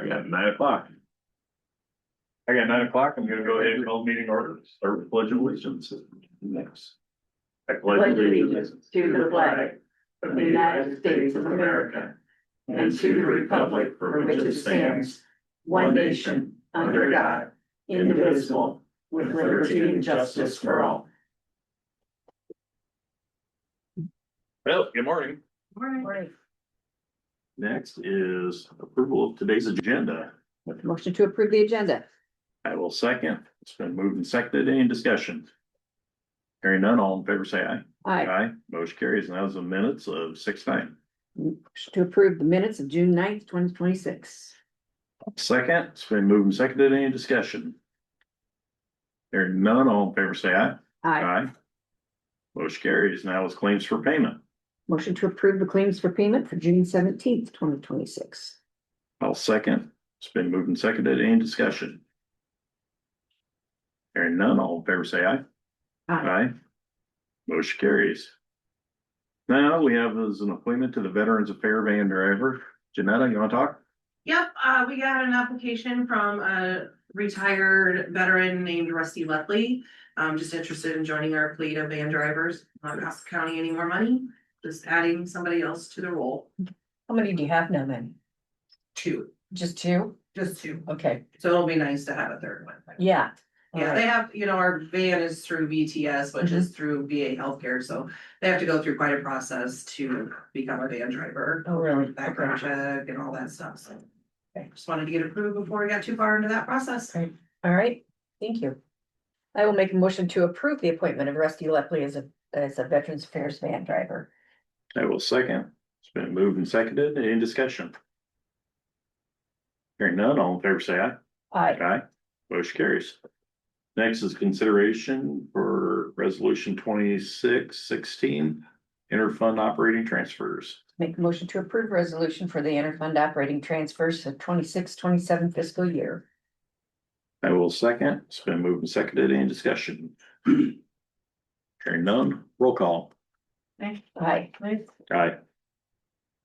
got 9 o'clock. I got 9 o'clock. I'm gonna go ahead and call meeting order, start with pledge of allegiance. Next. I pledge allegiance to the flag of the United States of America and to the republic for which it stands, one nation, under God, indivisible, with liberty and justice for all. Well, good morning. Morning. Next is approval of today's agenda. Motion to approve the agenda. I will second. It's been moved and seconded. Any discussion? Hearing none, all in favor say aye. Aye. Aye. Motion carries. Now is the minutes of 6/9. Motion to approve the minutes of June 9th, 2026. Second, it's been moved and seconded. Any discussion? Hearing none, all in favor say aye. Aye. Motion carries. Now is claims for payment. Motion to approve the claims for payment for June 17th, 2026. I'll second. It's been moved and seconded. Any discussion? Hearing none, all in favor say aye. Aye. Motion carries. Now we have as an appointment to the Veterans Affairs van driver. Janetta, you want to talk? Yep, we got an application from a retired veteran named Rusty Lepley. Just interested in joining our fleet of van drivers. Not cost the county any more money, just adding somebody else to the role. How many do you have now then? Two, Just two? just two. Okay, So it'll be nice to have a third one. yeah. Yeah, they have, our van is through VTS, which is through VA healthcare, so they have to go through quite a process to become a van driver. Oh, really? Background check and all that stuff, so. Okay, just wanted to get approved before we got too far into that process. All right, thank you. I will make a motion to approve the appointment of Rusty Lepley as a Veterans Affairs van driver. I will second. It's been moved and seconded. Any discussion? Hearing none, all in favor say aye. Aye. Aye. Motion carries. Next is consideration for resolution 2616, interfund operating transfers. Make a motion to approve resolution for the interfund operating transfers for 26-27 fiscal year. I will second. It's been moved and seconded. Any discussion? Hearing none, roll call. Aye. Aye.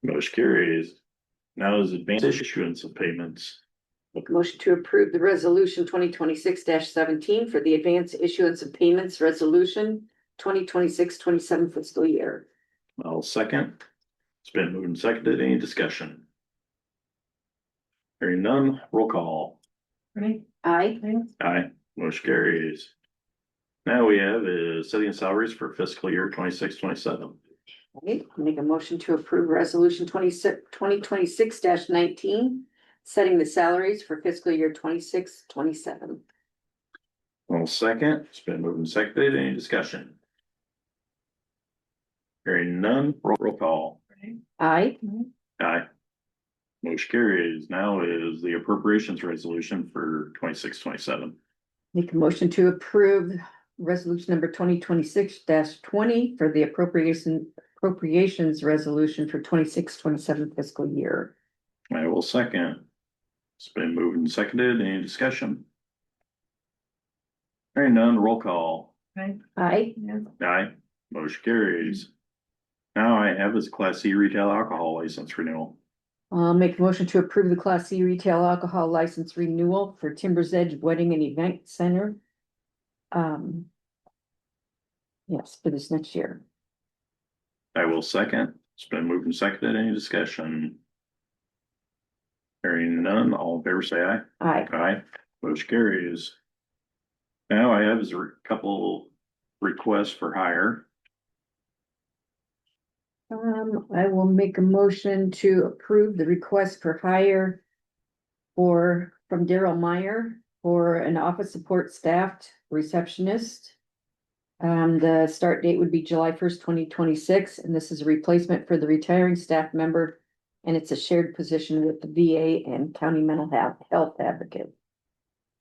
Motion carries. Now is advanced issuance of payments. Make a motion to approve the resolution 2026-17 for the advance issuance of payments resolution 2026-27 fiscal year. I'll second. It's been moved and seconded. Any discussion? Hearing none, roll call. Aye. Aye. Motion carries. Now we have is setting salaries for fiscal year 26-27. Okay, make a motion to approve resolution 2026-19, setting the salaries for fiscal year 26-27. I'll second. It's been moved and seconded. Any discussion? Hearing none, roll call. Aye. Aye. Motion carries. Now is the appropriations resolution for 26-27. Make a motion to approve resolution number 2026-20 for the appropriations resolution for 26-27 fiscal year. I will second. It's been moved and seconded. Any discussion? Hearing none, roll call. Aye. Aye. Motion carries. Now I have is Class C retail alcohol license renewal. I'll make a motion to approve the Class C retail alcohol license renewal for Timber's Edge Wedding and Event Center. Yes, for this next year. I will second. It's been moved and seconded. Any discussion? Hearing none, all in favor say aye. Aye. Aye. Motion carries. Now I have is a couple requests for hire. I will make a motion to approve the request for hire from Daryl Meyer for an office support staff receptionist. The start date would be July 1st, 2026, and this is a replacement for the retiring staff member, and it's a shared position with the VA and County Mental Health Advocate.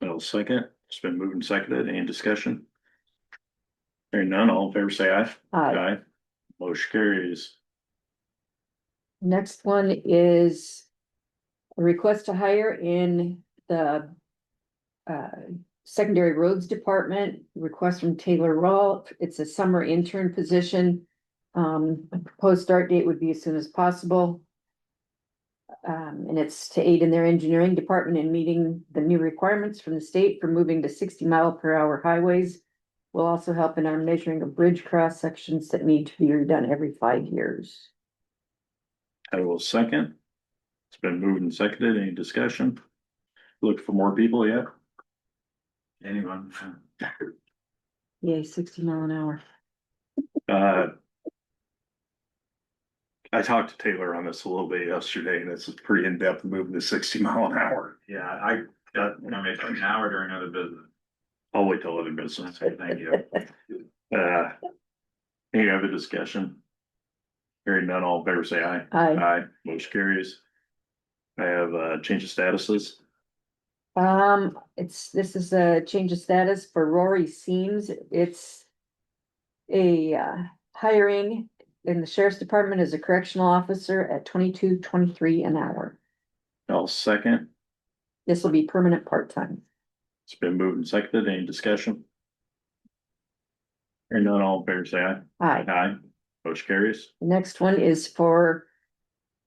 I'll second. It's been moved and seconded. Any discussion? Hearing none, all in favor say aye. Aye. Motion carries. Next one is a request to hire in the Secondary Roads Department, request from Taylor Rawl. It's a summer intern position. A proposed start date would be as soon as possible. And it's to aid in their engineering department in meeting the new requirements from the state for moving to 60-mile-per-hour highways. Will also help in our measuring of bridge cross sections that need to be redone every 5 years. I will second. It's been moved and seconded. Any discussion? Look for more people yet? Anyone? Yay, 60 mile an hour. I talked to Taylor on this a little bit yesterday, and it's pretty in-depth moving to 60 mile an hour. Yeah, I got, make an hour during other business. I'll wait till other business. Thank you. Any other discussion? Hearing none, all in favor say aye. Aye. Aye, motion carries. I have change of statuses. This is a change of status for Rory Seams. It's a hiring in the sheriff's department as a correctional officer at $22.23 an hour. I'll second. This will be permanent part-time. It's been moved and seconded. Any discussion? Hearing none, all in favor say aye. Aye. Aye, motion carries. The next one is for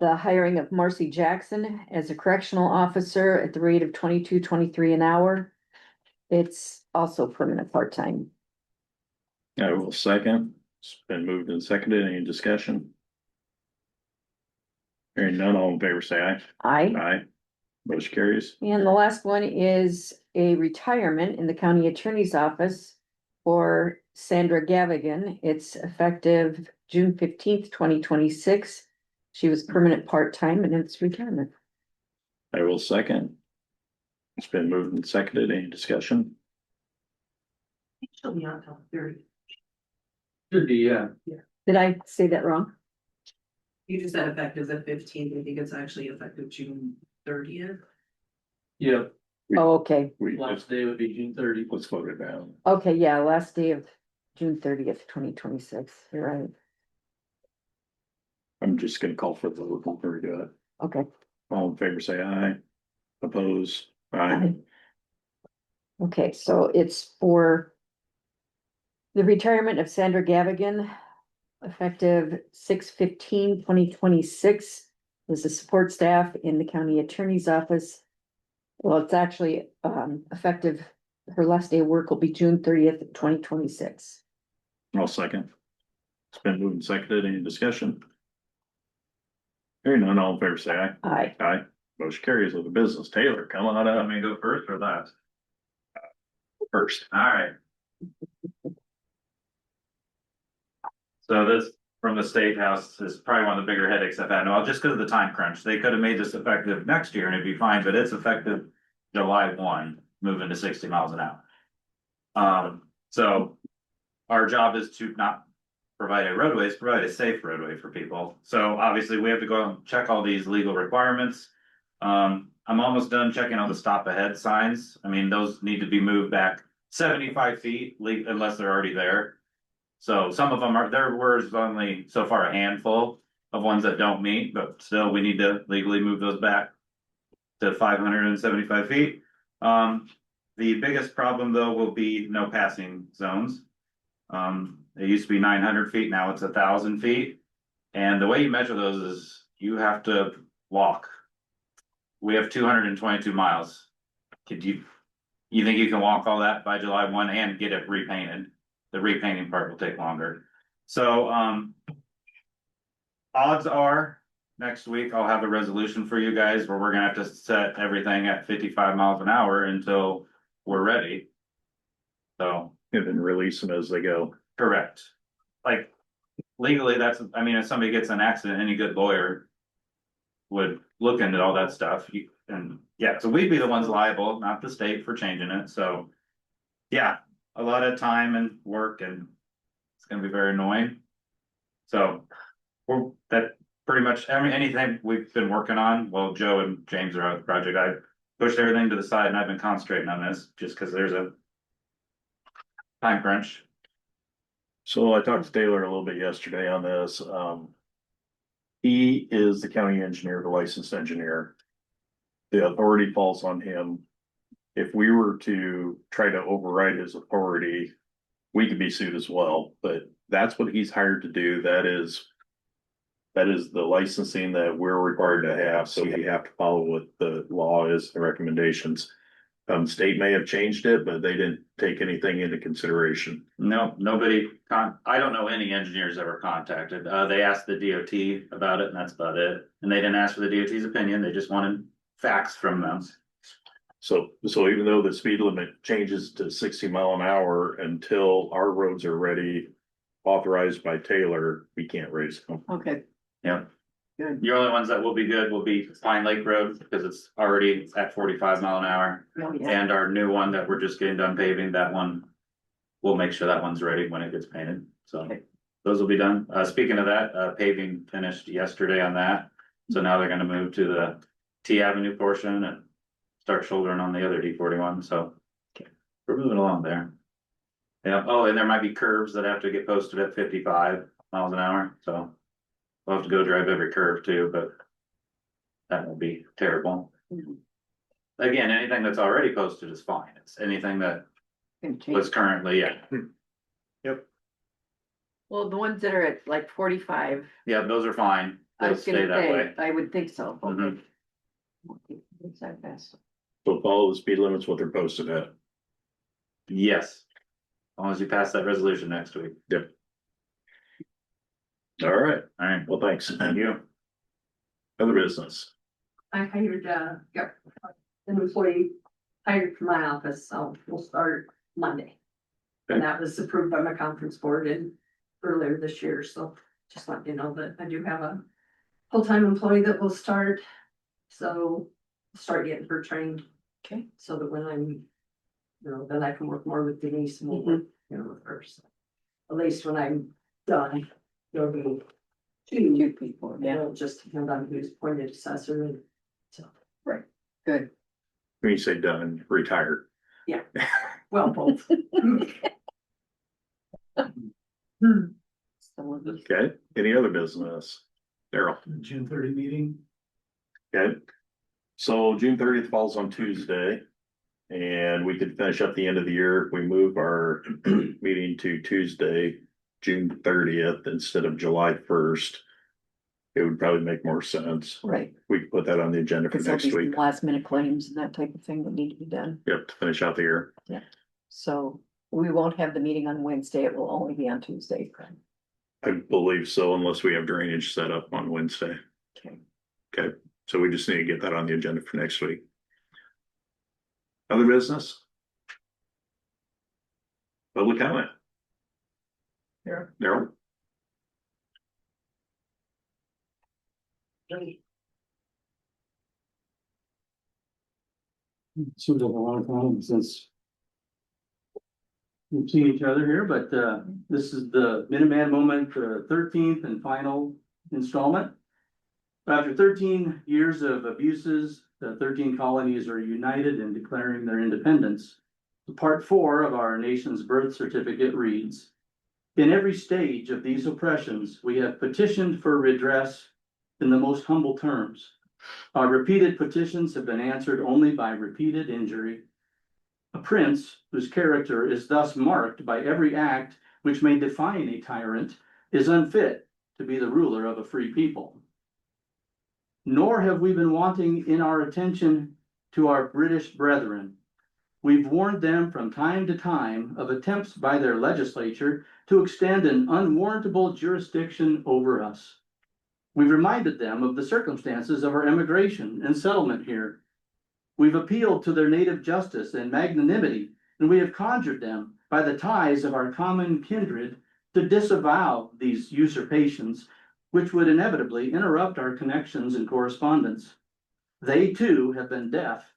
the hiring of Marcy Jackson as a correctional officer at the rate of $22.23 an hour. It's also permanent part-time. I will second. It's been moved and seconded. Any discussion? Hearing none, all in favor say aye. Aye. Aye, motion carries. And the last one is a retirement in the county attorney's office for Sandra Gavigan. It's effective June 15th, 2026. She was permanent part-time and it's retirement. I will second. It's been moved and seconded. Any discussion? She'll be on till 30. Should be, yeah. Did I say that wrong? You just said effective the 15th. I think it's actually effective June 30th. Yeah, Oh, okay. We, last day would be June 30. let's vote it down. Okay, yeah, last day of June 30th, 2026. You're right. I'm just gonna call for the vote before we do it. Okay. All in favor, say aye. Oppose, aye. Aye. Okay, so it's for the retirement of Sandra Gavigan, effective 6/15/2026, as a support staff in the county attorney's office. Well, it's actually effective, her last day of work will be June 30th, 2026. I'll second. It's been moved and seconded. Any discussion? Hearing none, all in favor, say aye. Aye. Aye. Motion carries with the business. Taylor, come on Want up me to go first or last? first. All right. So this from the State House is probably one of the bigger headaches I've had. Well, just because of the time crunch, they could have made this effective next year and it'd be fine, but it's effective July 1, moving to 60 miles an hour. So our job is to not provide a roadway, it's provide a safe roadway for people. So obviously we have to go and check all these legal requirements. I'm almost done checking all the stop ahead signs. I mean, those need to be moved back 75 feet unless they're already there. So some of them there was only so far a handful of ones that don't meet, but still we need to legally move those back to 575 feet. The biggest problem though will be no passing zones. It used to be 900 feet, now it's 1,000 feet. And the way you measure those is you have to walk. We have 222 miles. You think you can walk all that by July 1 and get it repainted? The repainting part will take longer. So, odds are next week I'll have a resolution for you guys where we're gonna have to set everything at 55 miles an hour until we're ready. So, And then release them as they go. correct. Like legally, I mean, if somebody gets in an accident, any good lawyer would look into all that stuff. And yeah, so we'd be the ones liable, not the state, for changing it. So yeah, a lot of time and work, and it's gonna be very annoying. So that pretty much anything we've been working on. Well, Joe and James are out of the project. I pushed everything to the side and I've been concentrating on this just because there's a time crunch. So I talked to Taylor a little bit yesterday on this. He is the county engineer, the licensed engineer. The authority falls on him. If we were to try to override his authority, we could be sued as well, but that's what he's hired to do. That is That is the licensing that we're required to have, so we have to follow what the law is, the recommendations. State may have changed it, but they didn't take anything into consideration. No, I don't know any engineers ever contacted. They asked the DOT about it and that's about it. And they didn't ask for the DOT's opinion. They just wanted facts from them. So even though the speed limit changes to 60 mile an hour, until our roads are ready, authorized by Taylor, we can't raise them. Okay. Yeah. Good. The only ones that will be good will be Pine Lake Road because it's already at 45 mile an hour. Oh, yeah. And our new one that we're just getting done paving, that one, we'll make sure that one's ready when it gets painted. So Okay. those will be done. Speaking of that, paving finished yesterday on that. So now they're gonna move to the T Avenue portion and start shouldering on the other D41. So we're moving along there. Yeah. Oh, and there might be curves that have to get posted at 55 miles an hour. So we'll have to go drive every curve too, but that won't be terrible. Mhm. Again, anything that's already posted is fine. It's anything that Can change. was currently, yeah. Well, the ones that are at like 45, Yeah, those are fine. I They'll was stay gonna that way. say, I would think so. Okay. Mhm. Okay, it's that fast. So follow the speed limits, what they're posted at. Yes. As long as you pass that resolution next week. All right, All right. well, thanks. Thank you. Other business. I hired, an employee hired for my office, so we'll start Monday. Okay. And that was approved by my conference board and earlier this year, so just let you know that I do have a full-time employee that will start. So start getting her trained. Okay. So that when I'm, then I can work more with Denise and we'll work, with her. So at least when I'm done, there'll be Two people, yeah, yeah, it'll just depend on who's appointed assessor and so. good. When you say done, retired. Well, both. So, Okay, any other business? Daryl. June 30 meeting. Okay. So June 30th falls on Tuesday. And we could finish up the end of the year if we move our meeting to Tuesday, June 30th instead of July 1st. It would probably make more sense. right, We could put that on the agenda for because there'll next be some week. last minute claims and that type of thing that need to be done. Yep, to finish out the year. So we won't have the meeting on Wednesday. It will only be on Tuesday. I believe so, unless we have drainage set up on Wednesday. Okay. Okay, so we just need to get that on the agenda for next week. Other business? Public comment? Daryl? Seems like a long time since we've seen each other here, but this is the Minuteman Moment, 13th and final installment. After 13 years of abuses, the 13 colonies are united in declaring their independence. Part 4 of our nation's birth certificate reads, "In every stage of these oppressions, we have petitioned for redress in the most humble terms. Our repeated petitions have been answered only by repeated injury. A prince whose character is thus marked by every act which may define a tyrant is unfit to be the ruler of a free people. Nor have we been wanting in our attention to our British brethren. We've warned them from time to time of attempts by their legislature to extend an unwarrantable jurisdiction over us. We've reminded them of the circumstances of our immigration and settlement here. We've appealed to their native justice and magnanimity, and we have conjured them by the ties of our common kindred to disavow these usurpations, which would inevitably interrupt our connections and correspondence. They too have been deaf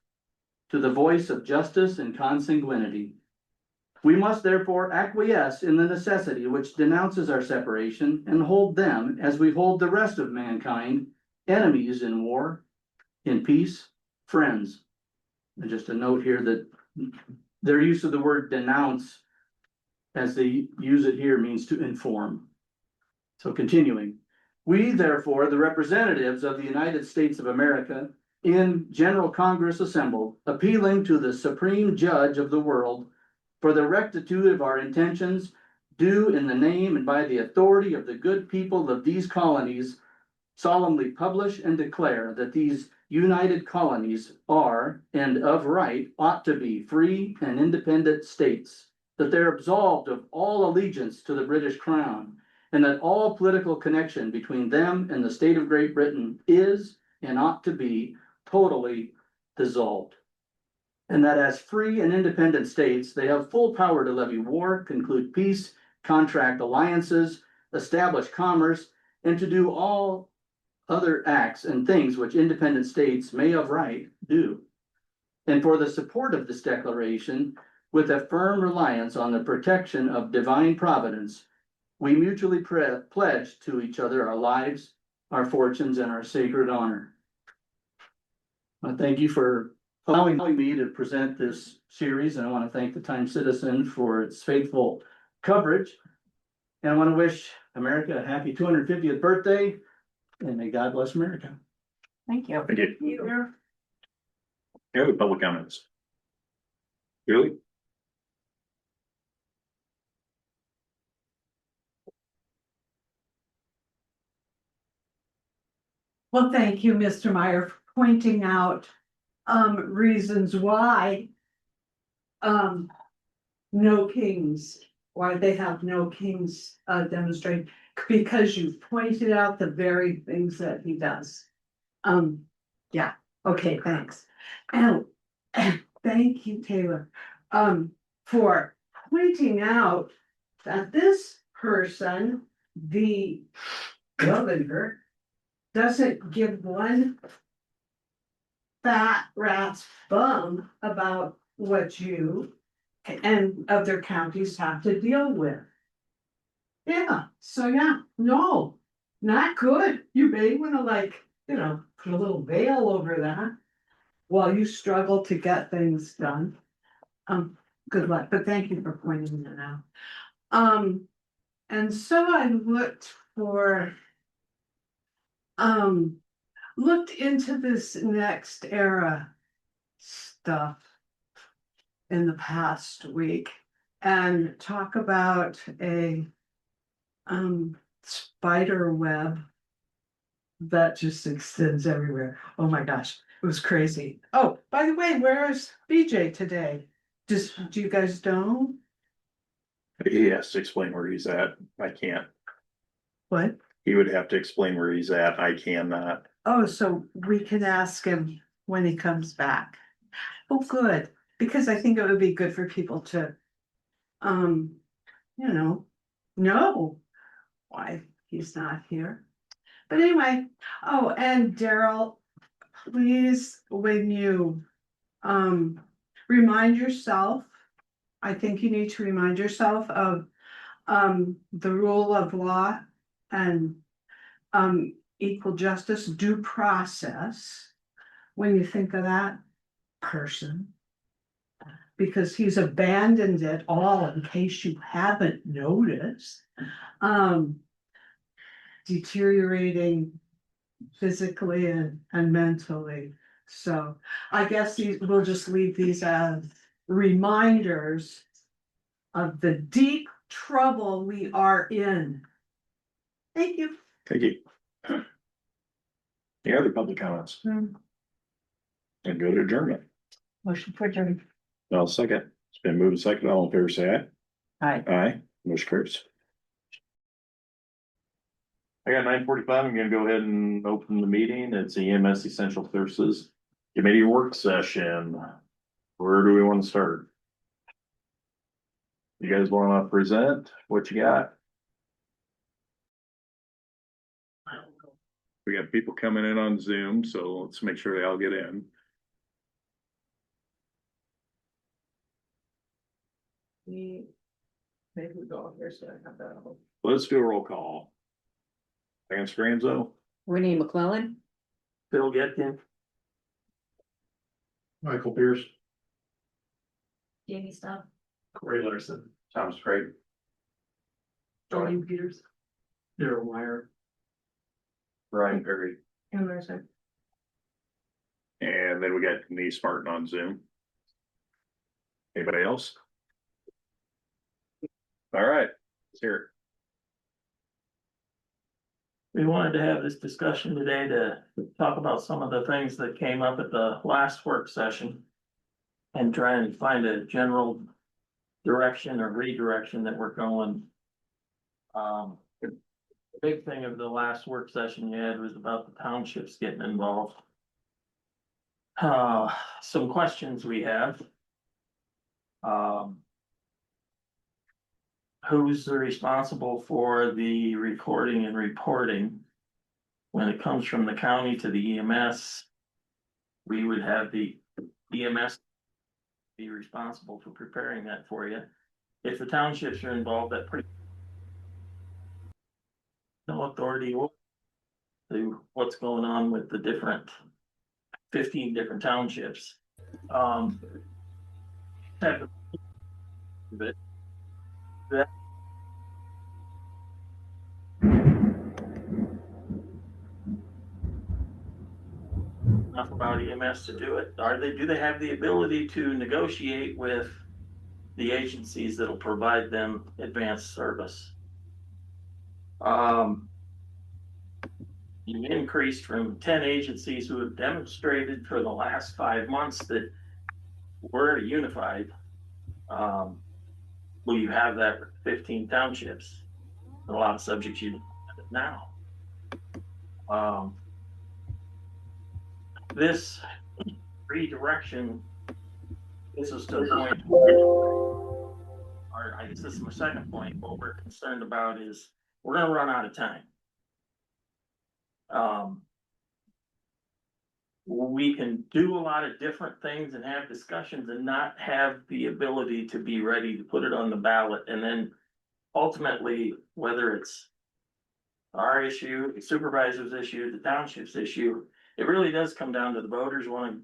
to the voice of justice and consanguinity. We must therefore acquiesce in the necessity which denounces our separation and hold them, as we hold the rest of mankind, enemies in war, in peace, friends." And just a note here that their use of the word denounce, as they use it here, means to inform. So continuing, "We therefore, the representatives of the United States of America, in General Congress assembled, appealing to the Supreme Judge of the world for the rectitude of our intentions, do in the name and by the authority of the good people of these colonies, solemnly publish and declare that these united colonies are, and of right, ought to be free and independent states, that they're absolved of all allegiance to the British Crown, and that all political connection between them and the state of Great Britain is and ought to be totally dissolved. And that as free and independent states, they have full power to levy war, conclude peace, contract alliances, establish commerce, and to do all other acts and things which independent states may of right do. And for the support of this declaration, with a firm reliance on the protection of divine providence, we mutually pledge to each other our lives, our fortunes, and our sacred honor. I thank you for allowing me to present this series, and I want to thank the Times Citizen for its faithful coverage. And I want to wish America a happy 250th birthday, and may God bless America. Thank you. Thank you. Any other public comments? Julie? Well, thank you, Mr. Meyer, for pointing out reasons why no kings, why they have no kings demonstrate, because you've pointed out the very things that he does. Yeah, okay, thanks. And thank you, Taylor, for pointing out that this person, the governor, doesn't give one fat rat's bum about what you and other counties have to deal with. Yeah, so yeah, no, not good. You may wanna put a little veil over that while you struggle to get things done. Good luck, but thank you for pointing that out. And so I looked into this next era stuff in the past week and talk about a spider web that just extends everywhere. Oh my gosh, it was crazy. Oh, by the way, where is BJ today? Do you guys know? He has to explain where he's at. I can't. What? He would have to explain where he's at. I cannot. Oh, so we can ask him when he comes back. Oh, good, because I think it would be good for people to, know why he's not here. But anyway, oh, and Daryl, please, when you, remind yourself, I think you need to remind yourself of, the rule of law and, equal justice, due process, when you think of that person. Because he's abandoned it all, in case you haven't noticed. Deteriorating physically and mentally. So I guess we'll just leave these as reminders of the deep trouble we are in. Thank you. Thank you. Any other public comments? Hmm. And go to adjournment. Motion for adjournment. I'll second. It's been moved and seconded. All in favor, say Aye. aye. Aye. Motion carries. I got 9:45. I'm gonna go ahead and open the meeting. It's EMS Essential Services Committee Work Session. Where do we want to start? You guys want to present what you got? We got people coming in on Zoom, so let's make sure they all get in. Maybe we go here, so I have that. Let's do a roll call. Lance Granzo, Renee McClellan, Bill Getkin. Michael Pierce, Jamie Stubb. Corey Larson, Thomas Craig, Jordan Peters. Daryl Meyer. Brian Perry, And there's a. and then we got Denise Martin on Zoom. Anybody else? All right, let's hear it. We wanted to have this discussion today to talk about some of the things that came up at the last work session. And try and find a general direction or redirection that we're going. The big thing of the last work session you had was about the townships getting involved. Some questions we have. Who's responsible for the recording and reporting? When it comes from the county to the EMS, we would have the EMS be responsible for preparing that for you. If the townships are involved, that pretty no authority to what's going on with the different 15 different townships. But that enough about EMS to do it. Do they have the ability to negotiate with the agencies that'll provide them advanced service? You increased from 10 agencies who have demonstrated for the last 5 months that we're unified. Will you have that with 15 townships? A lot of subjects you don't have it now. This redirection gets us to the point, or I guess this is my second point. What we're concerned about is we're going to run out of time. We can do a lot of different things and have discussions and not have the ability to be ready to put it on the ballot. And then ultimately, whether it's our issue, the supervisor's issue, the township's issue, it really does come down to the voters wanting,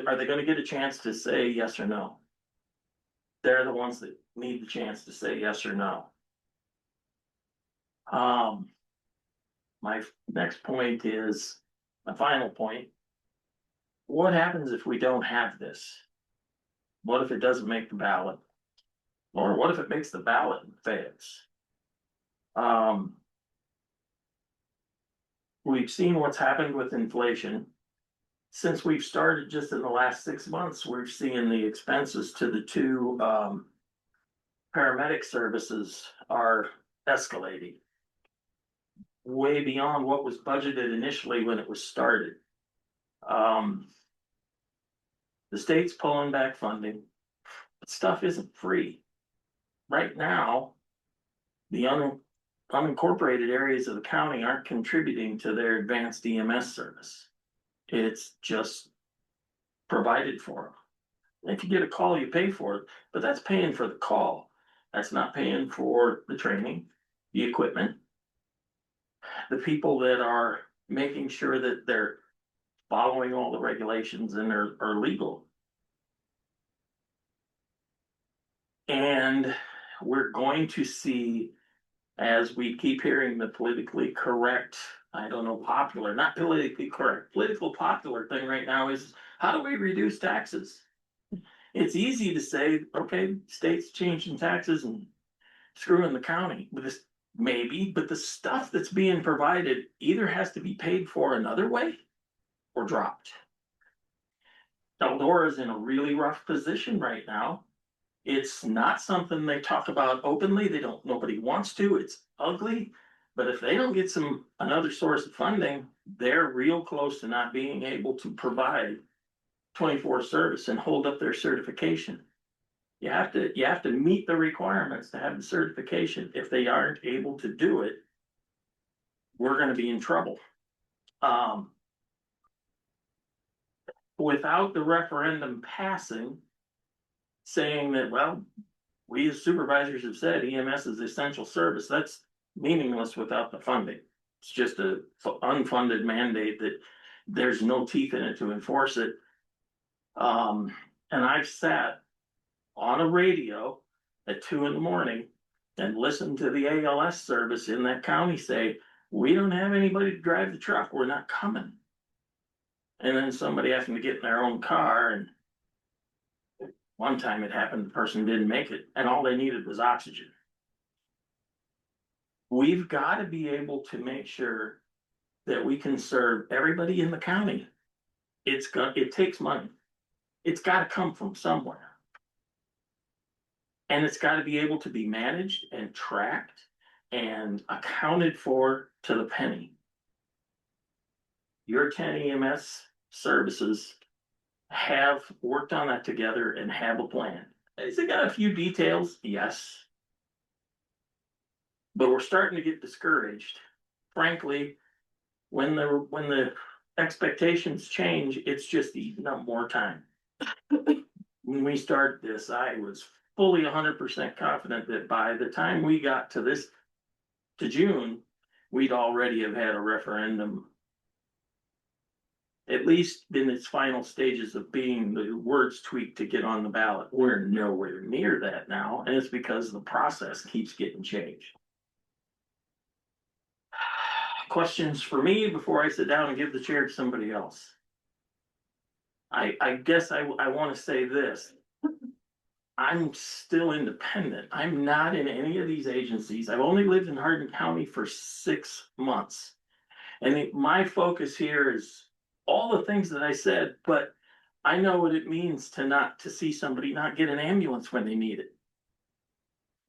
are they going to get a chance to say yes or no? They're the ones that need the chance to say yes or no. My next point is, my final point. What happens if we don't have this? What if it doesn't make the ballot? Or what if it makes the ballot and fails? We've seen what's happened with inflation. Since we've started just in the last 6 months, we're seeing the expenses to the two paramedic services are escalating way beyond what was budgeted initially when it was started. The state's pulling back funding, but stuff isn't free. Right now, the unincorporated areas of the county aren't contributing to their advanced EMS service. It's just provided for them. If you get a call, you pay for it, but that's paying for the call. That's not paying for the training, the equipment, the people that are making sure that they're following all the regulations and are legal. And we're going to see, as we keep hearing the politically correct, I don't know, popular, not politically correct, political popular thing right now is, how do we reduce taxes? It's easy to say, okay, state's changing taxes and screwing the county with this, maybe, but the stuff that's being provided either has to be paid for another way or dropped. Eldora is in a really rough position right now. It's not something they talk about openly. Nobody wants to. It's ugly. But if they don't get another source of funding, they're real close to not being able to provide 24 service and hold up their certification. You have to meet the requirements to have the certification. If they aren't able to do it, we're going to be in trouble. Without the referendum passing, saying that, well, we as supervisors have said EMS is essential service, that's meaningless without the funding. It's just an unfunded mandate that there's no teeth in it to enforce it. And I've sat on a radio at 2 a.m. and listened to the ALS service in that county say, we don't have anybody to drive the truck, we're not coming. And then somebody having to get in their own car, and one time it happened, the person didn't make it, and all they needed was oxygen. we've got to be able to make sure that we can serve everybody in the county. It takes money. It's got to come from somewhere. And it's got to be able to be managed and tracked and accounted for to the penny. Your 10 EMS services have worked on that together and have a plan. Has it got a few details? Yes. But we're starting to get discouraged. Frankly, when the expectations change, it's just eating up more time. When we started this, I was fully 100% confident that by the time we got to June, we'd already have had a referendum, at least in its final stages of being the words tweaked to get on the ballot. We're nowhere near that now, and it's because the process keeps getting changed. Questions for me before I sit down and give the chair to somebody else? I guess I want to say this. I'm still independent. I'm not in any of these agencies. I've only lived in Hardin County for 6 months. And my focus here is all the things that I said, but I know what it means to see somebody not get an ambulance when they need it.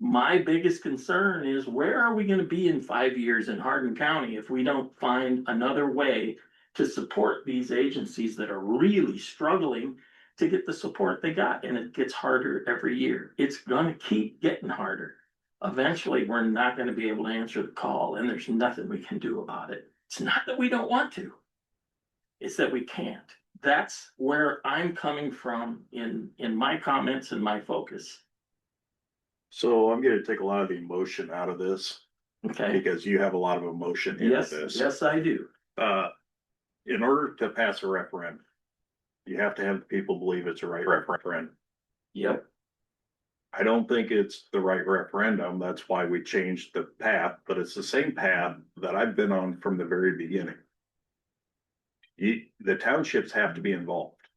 My biggest concern is, where are we going to be in 5 years in Hardin County if we don't find another way to support these agencies that are really struggling to get the support they got? And it gets harder every year. It's going to keep getting harder. Eventually, we're not going to be able to answer the call, and there's nothing we can do about it. It's not that we don't want to. It's that we can't. That's where I'm coming from in my comments and my focus. So I'm gonna take a lot of the emotion out of this, Okay. because you have a lot of emotion in Yes, this. yes, I do. In order to pass a referendum, you have to have the people believe it's a right referendum. Yep. I don't think it's the right referendum. That's why we changed the path, but it's the same path that I've been on from the very beginning. The townships have to be involved.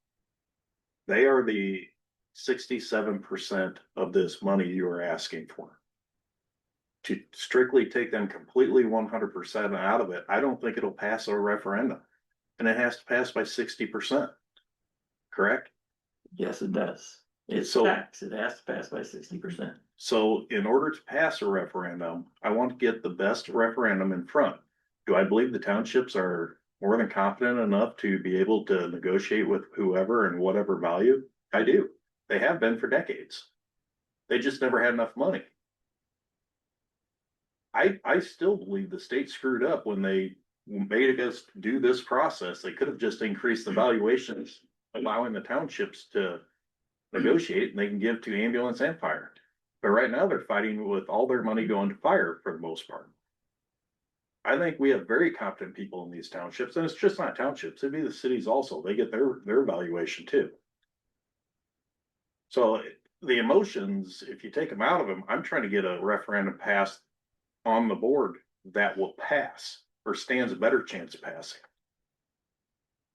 They are the 67% of this money you are asking for. To strictly take them completely 100% out of it, I don't think it'll pass a referendum. And it has to pass by 60%. Correct? Yes, it does. It's So- tax. It has to pass by 60%. So in order to pass a referendum, I want to get the best referendum in front. Do I believe the townships are more than confident enough to be able to negotiate with whoever and whatever value? I do. They have been for decades. They just never had enough money. I still believe the state screwed up when they made us do this process. They could have just increased the valuations, allowing the townships to negotiate, and they can give to ambulance and fire. But right now they're fighting with all their money going to fire for the most part. I think we have very competent people in these townships, and it's just not townships, it'd be the cities also. They get their valuation too. So the emotions, if you take them out of them, I'm trying to get a referendum passed on the board that will pass or stands a better chance of passing.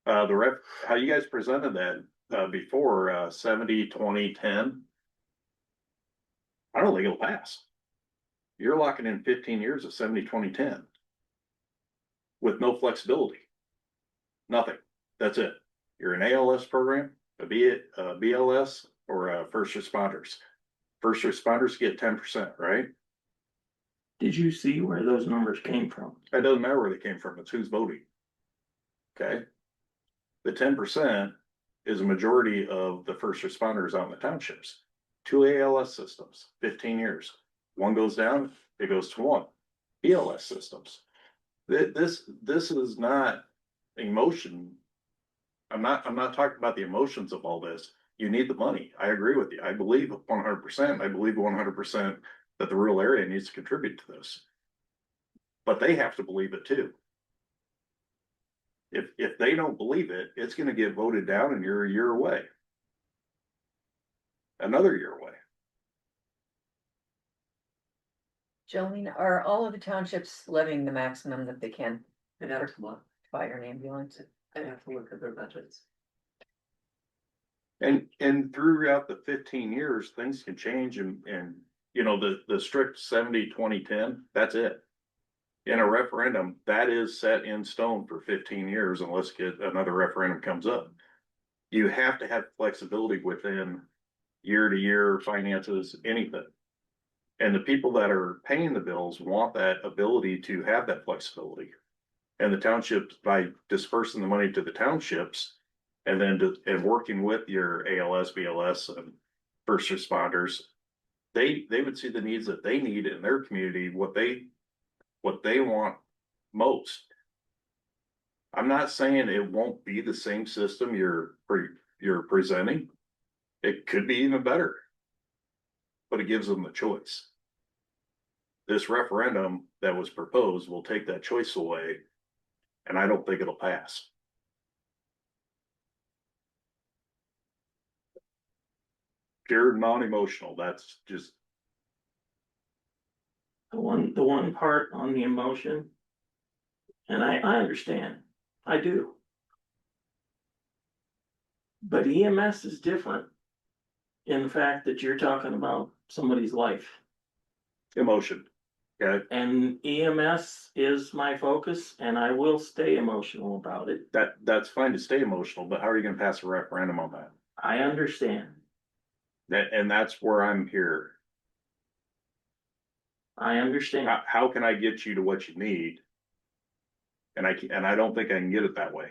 How you guys presented that before 70, 20, 10, I don't think it'll pass. You're locking in 15 years of 70, 20, 10 with no flexibility. Nothing. That's it. You're an ALS program, a BLS, or a first responders. First responders get 10%, right? Did you see where those numbers came from? It doesn't matter where they came from. It's who's voting. Okay. The 10% is a majority of the first responders out in the townships. 2 ALS systems, 15 years. One goes down, it goes to 1. BLS systems. This is not emotion. I'm not talking about the emotions of all this. You need the money. I agree with you. I believe 100%. I believe 100% that the rural area needs to contribute to this. But they have to believe it too. If they don't believe it, it's going to get voted down and you're a year away. Another year away. Jolene, are all of the townships levying the maximum that they can I'd have to look, fire an ambulance? I'd have to look at their budgets. And throughout the 15 years, things can change and you know, the strict 70, 20, 10, that's it. In a referendum, that is set in stone for 15 years unless another referendum comes up. You have to have flexibility within year to year finances, anything. And the people that are paying the bills want that ability to have that flexibility. And the townships, by dispersing the money to the townships and then and working with your ALS, BLS and first responders, they would see the needs that they need in their community, what they want most. I'm not saying it won't be the same system you're presenting. It could be even better, but it gives them the choice. This referendum that was proposed will take that choice away, and I don't think it'll pass. Pure non-emotional, that's just, The one part on the emotion. And I understand, I do. But EMS is different. In the fact that you're talking about somebody's life. emotion. Okay, And EMS is my focus and I will stay emotional about it. that's fine to stay emotional, but how are you gonna pass a referendum on that? I understand. And that's where I'm here. I understand. How can I get you to what you need? And I don't think I can get it that way.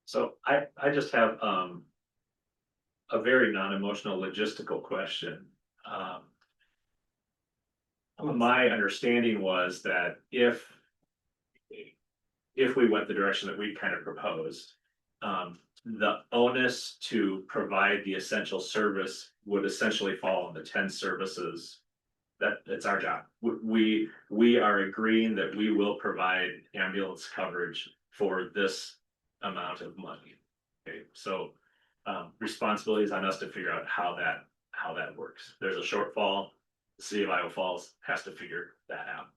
So I just have a very non-emotional logistical question. My understanding was that if we went the direction that we kind of proposed, the onus to provide the essential service would essentially fall on the 10 services. That's our job. We are agreeing that we will provide ambulance coverage for this amount of money. Okay, so responsibility is on us to figure out how that works. There's a shortfall. The city of Iowa Falls has to figure that out.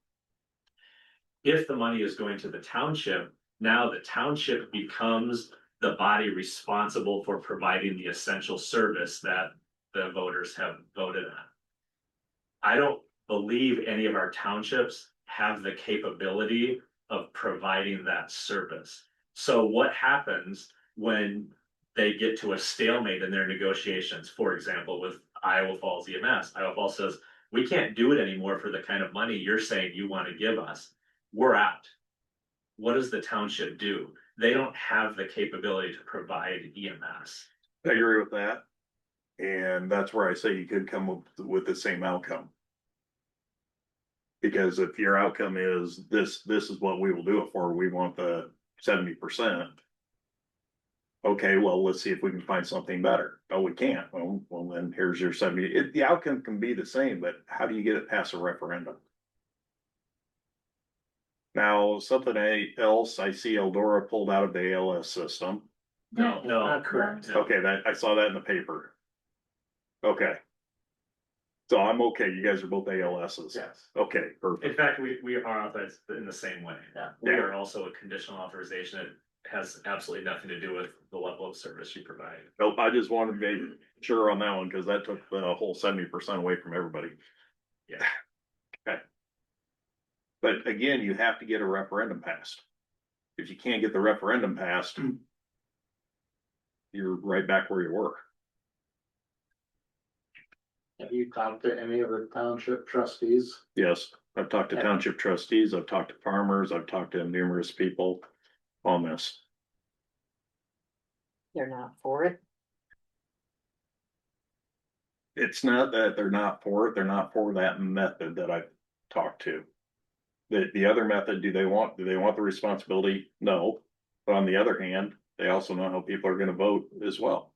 If the money is going to the township, now the township becomes the body responsible for providing the essential service that the voters have voted on. I don't believe any of our townships have the capability of providing that service. So what happens when they get to a stalemate in their negotiations? For example, with Iowa Falls EMS, Iowa Falls says, we can't do it anymore for the kind of money you're saying you want to give us. We're out. What does the township do? They don't have the capability to provide EMS. I agree with that. And that's where I say you could come up with the same outcome. Because if your outcome is this is what we will do it for, we want the 70%. Okay, well, let's see if we can find something better. Oh, we can't. Well, then here's your 70. The outcome can be the same, but how do you get it past a referendum? Now, something else, I see Eldora pulled out of the ALS system. No, Not correct. Okay, I saw that in the paper. Okay. So I'm okay. You guys are both ALSs. Yes. Okay, perfect. In fact, we are authorized in the same way. Yeah. We are also a conditional authorization. It has absolutely nothing to do with the level of service you provide. Nope, I just wanted to make sure on that one because that took the whole 70% away from everybody. Yeah. Okay. But again, you have to get a referendum passed. If you can't get the referendum passed, you're right back where you were. Have you talked to any of the township trustees? Yes, I've talked to township trustees, I've talked to farmers, I've talked to numerous people on this. They're not for it. It's not that they're not for it, they're not for that method that I've talked to. The other method, do they want the responsibility? No. But on the other hand, they also know how people are gonna vote as well.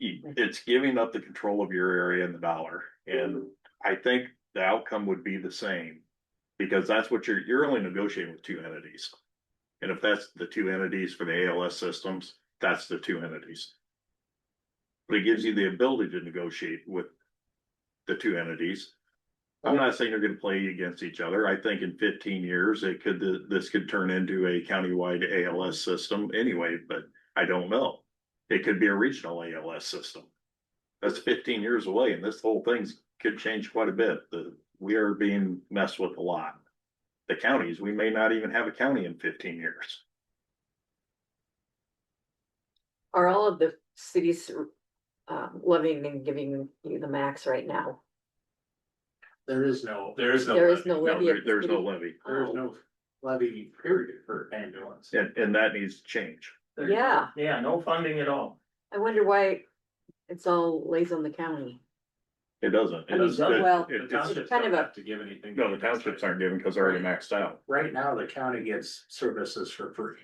It's giving up the control of your area and the dollar, and I think the outcome would be the same. Because that's what you're only negotiating with two entities. And if that's the two entities for the ALS systems, that's the two entities. But it gives you the ability to negotiate with the two entities. I'm not saying they're gonna play against each other. I think in 15 years, this could turn into a countywide ALS system anyway, but I don't know. It could be a regional ALS system. That's 15 years away, and this whole thing's could change quite a bit. The we are being messed with a lot. The counties, we may not even have a county in 15 years. Are all of the cities levying and giving you the max right now? There is no, There is no. There is no No, levy. at the there's no city? levy, there is Oh, no levy period for ambulance. and that needs to change. Yeah, Yeah, no funding at all. I wonder why it's all lays on the county. It doesn't. I mean, It's- well, The it's- townships kind of don't a- have to give anything. No, the townships aren't giving because they're already maxed out. Right now, the county gets services for free.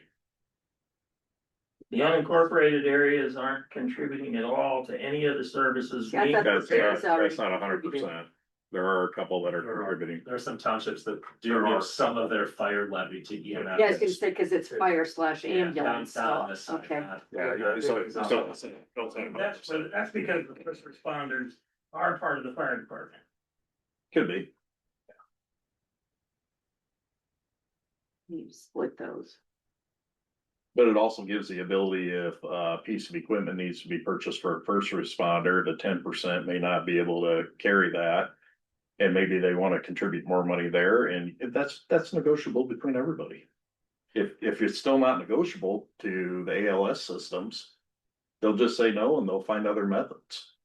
The unincorporated areas aren't contributing at all to any of the services. Yeah, I thought That's the not, city's already that's not 100%. There are a couple that are contributing. There are some townships that do There are. give some of their fire levy to EMS. Yeah, I was gonna say, cause it's fire slash ambulance, Down so, this side, okay. not- Yeah, That's because the first responders are part of the fire department. could be. You split those. But it also gives the ability if a piece of equipment needs to be purchased for a first responder, the 10% may not be able to carry that. And maybe they want to contribute more money there, and that's negotiable between everybody. If it's still not negotiable to the ALS systems, they'll just say no and they'll find other methods.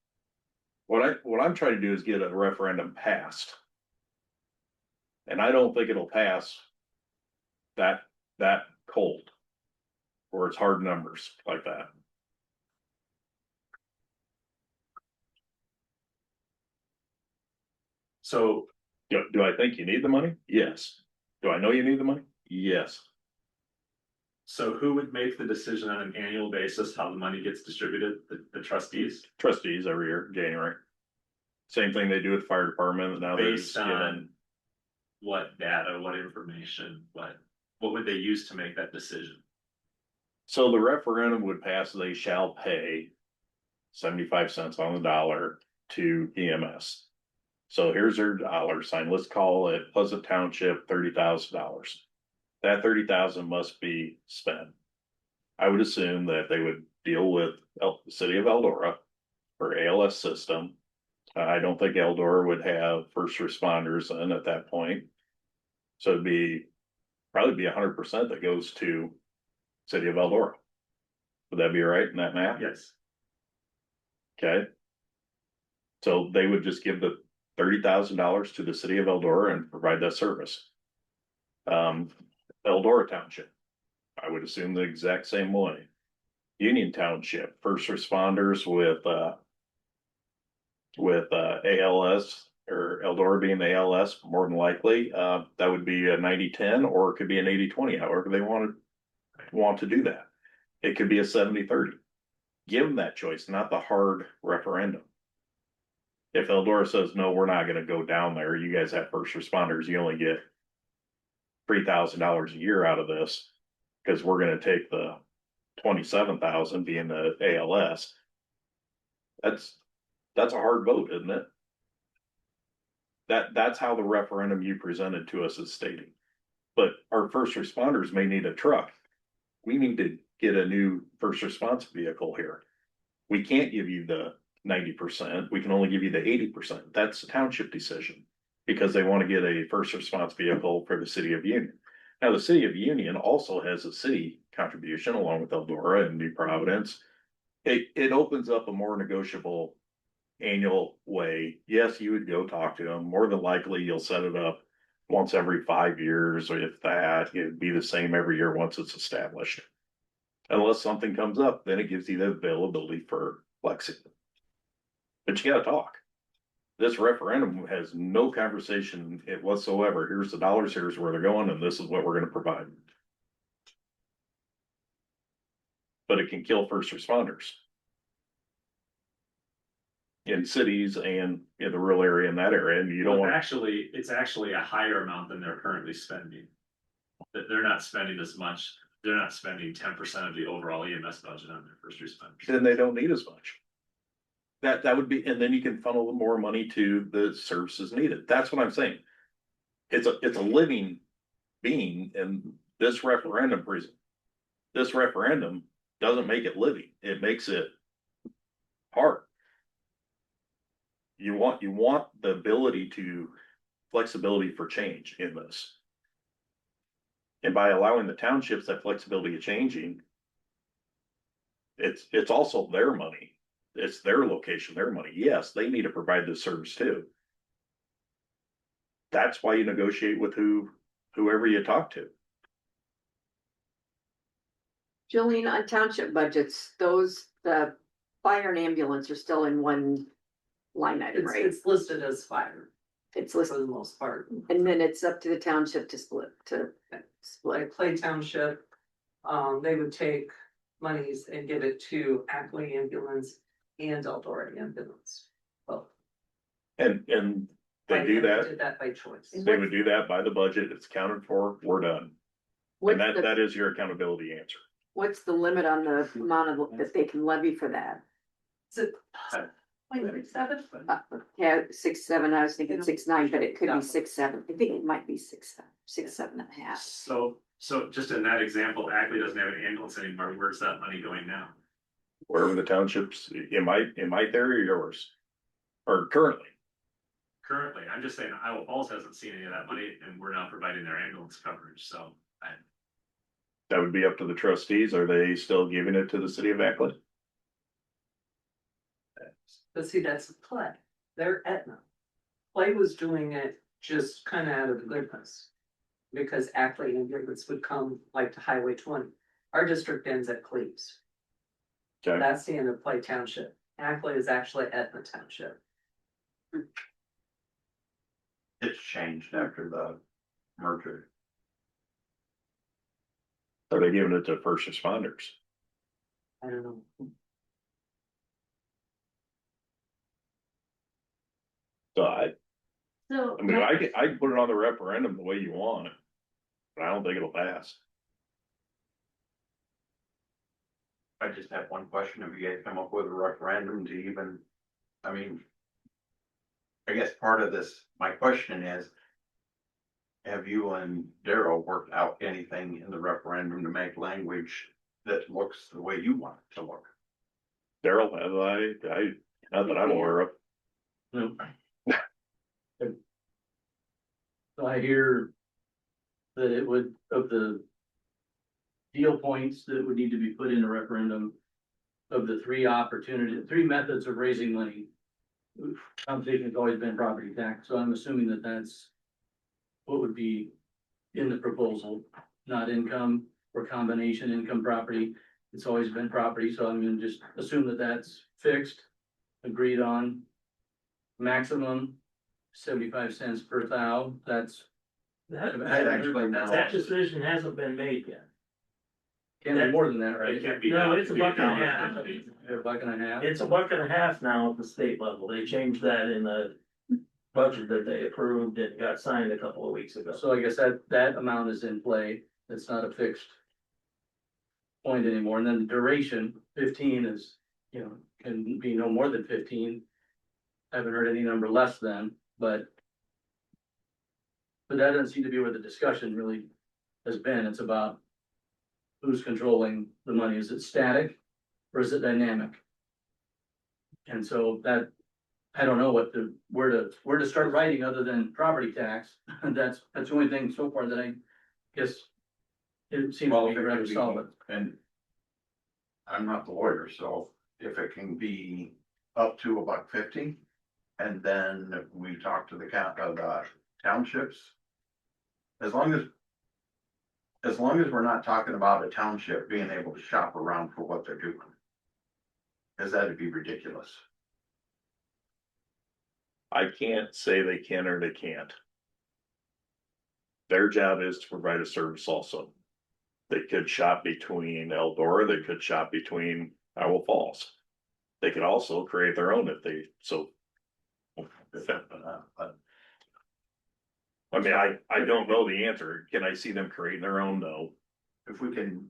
What I'm trying to do is get a referendum passed. And I don't think it'll pass that cold. Or it's hard numbers like that. So Do I think you need the money? Yes. Do I know you need the money? Yes. So who would make the decision on an annual basis how the money gets distributed? The trustees? Trustees every year, January. Same thing they do with the fire department, now they're just Based on given, what data, what information, what would they use to make that decision? so the referendum would pass, they shall pay 75 cents on the dollar to EMS. So here's their dollar sign, let's call it Pleasant Township, $30,000. That 30,000 must be spent. I would assume that they would deal with the city of Eldora for ALS system. I don't think Eldora would have first responders in at that point. So it'd probably be 100% that goes to city of Eldora. Would that be right in that math? Yes. Okay. So they would just give the $30,000 to the city of Eldora and provide that service. Eldora Township, I would assume the exact same way. Union Township, first responders with ALS or Eldora being the ALS, more than likely, that would be a 90-10, or it could be an 80-20, however they want to do that. It could be a 70-30. Give them that choice, not the hard referendum. If Eldora says, no, we're not gonna go down there, you guys have first responders, you only get $3,000 a year out of this, because we're gonna take the 27,000 being the ALS. That's a hard vote, isn't it? That's how the referendum you presented to us is stating. But our first responders may need a truck. We need to get a new first response vehicle here. We can't give you the 90%. We can only give you the 80%. That's the township decision, because they want to get a first response vehicle for the city of Union. Now, the city of Union also has a city contribution along with Eldora and New Providence. It opens up a more negotiable annual way. Yes, you would go talk to them. More than likely, you'll set it up once every 5 years, or if that, it'd be the same every year once it's established. Unless something comes up, then it gives you the availability for flexing. But you gotta talk. This referendum has no conversation whatsoever. Here's the dollars, here's where they're going, and this is what we're gonna provide. But it can kill first responders. In cities and in the rural area, in that area, and you don't want. It's actually a higher amount than they're currently spending. That they're not spending as much, they're not spending 10% of the overall EMS budget on their first responders. Then they don't need as much. That would be, and then you can funnel more money to the services needed. That's what I'm saying. It's a living being, and this referendum doesn't make it living. It makes it hard. You want the ability to flexibility for change in this. And by allowing the townships that flexibility of changing, it's also their money. It's their location, their money. Yes, they need to provide this service too. That's why you negotiate with whoever you talk to. Jillian, on township budgets, the fire and ambulance are still in one line item, right? It's listed as fire It's for listed, the most part. and then it's up to the township to split. Like Clay Township, they would take monies and give it to Ackley Ambulance and Eldora Ambulance. Well, And they do that. Did that by choice. They would do that by the budget. It's accounted for, we're done. What's And the, that is your accountability answer. what's the limit on the amount of, that they can levy for that? Is it 0.67? Yeah, 6.7, I was thinking 6.9, but it could be 6.7. I think it might be 6.7 and a half. So just in that example, Ackley doesn't have an ambulance anymore. Where's that money going now? Wherever the townships, in my theory or yours, or currently. Currently, I'm just saying Iowa Falls hasn't seen any of that money and we're not providing their ambulance coverage, so. That would be up to the trustees. Are they still giving it to the city of Ackley? But see, that's a Clay. They're Aetna. Clay was doing it just kind of out of goodness. Because Ackley Ambulance would come like to Highway 20. Our district ends at Cleves. Okay, That's the end of Clay Township. Ackley is actually Aetna Township. It's changed after the merger. are they giving it to first responders? I don't know. So So. I mean, I can put it on the referendum the way you want it, but I don't think it'll pass. I just have one question. If you guys come up with a referendum to even, I mean. I guess part of this, my question is. Have you and Daryl worked out anything in the referendum to make language that looks the way you want it to look? Daryl, not that I'm aware of. No. So I hear that it would, of the deal points that would need to be put in a referendum, of the three methods of raising money, compensation has always been property tax, so I'm assuming that that's what would be in the proposal, not income or combination income property. It's always been property, so I'm gonna just assume that that's fixed, agreed on. Maximum 75 cents per thou, that's. That decision hasn't been made yet. Can't be more than that, It right? can't be. No, it's a buck and a half. A buck and a half. It's a buck and a half now at the state level. They changed that in the budget that they approved and got signed a couple of weeks ago. So I guess that amount is in play, it's not a fixed point anymore, and then the duration, 15 is, can be no more than 15. I haven't heard any number less than, but that doesn't seem to be where the discussion really has been. It's about who's controlling the money. Is it static or is it dynamic? And so that, I don't know where to start writing other than property tax. That's the only thing so far that I guess it seems to be rather solid. And I'm not the lawyer, so if it can be up to $1.50, and then we talk to the townships. As long as we're not talking about a township being able to shop around for what they're doing. Cause that'd be ridiculous. I can't say they can or they can't. Their job is to provide a service also. They could shop between Eldora, they could shop between Iowa Falls. They could also create their own if they so. I mean, I don't know the answer. Can I see them creating their own? No. If we can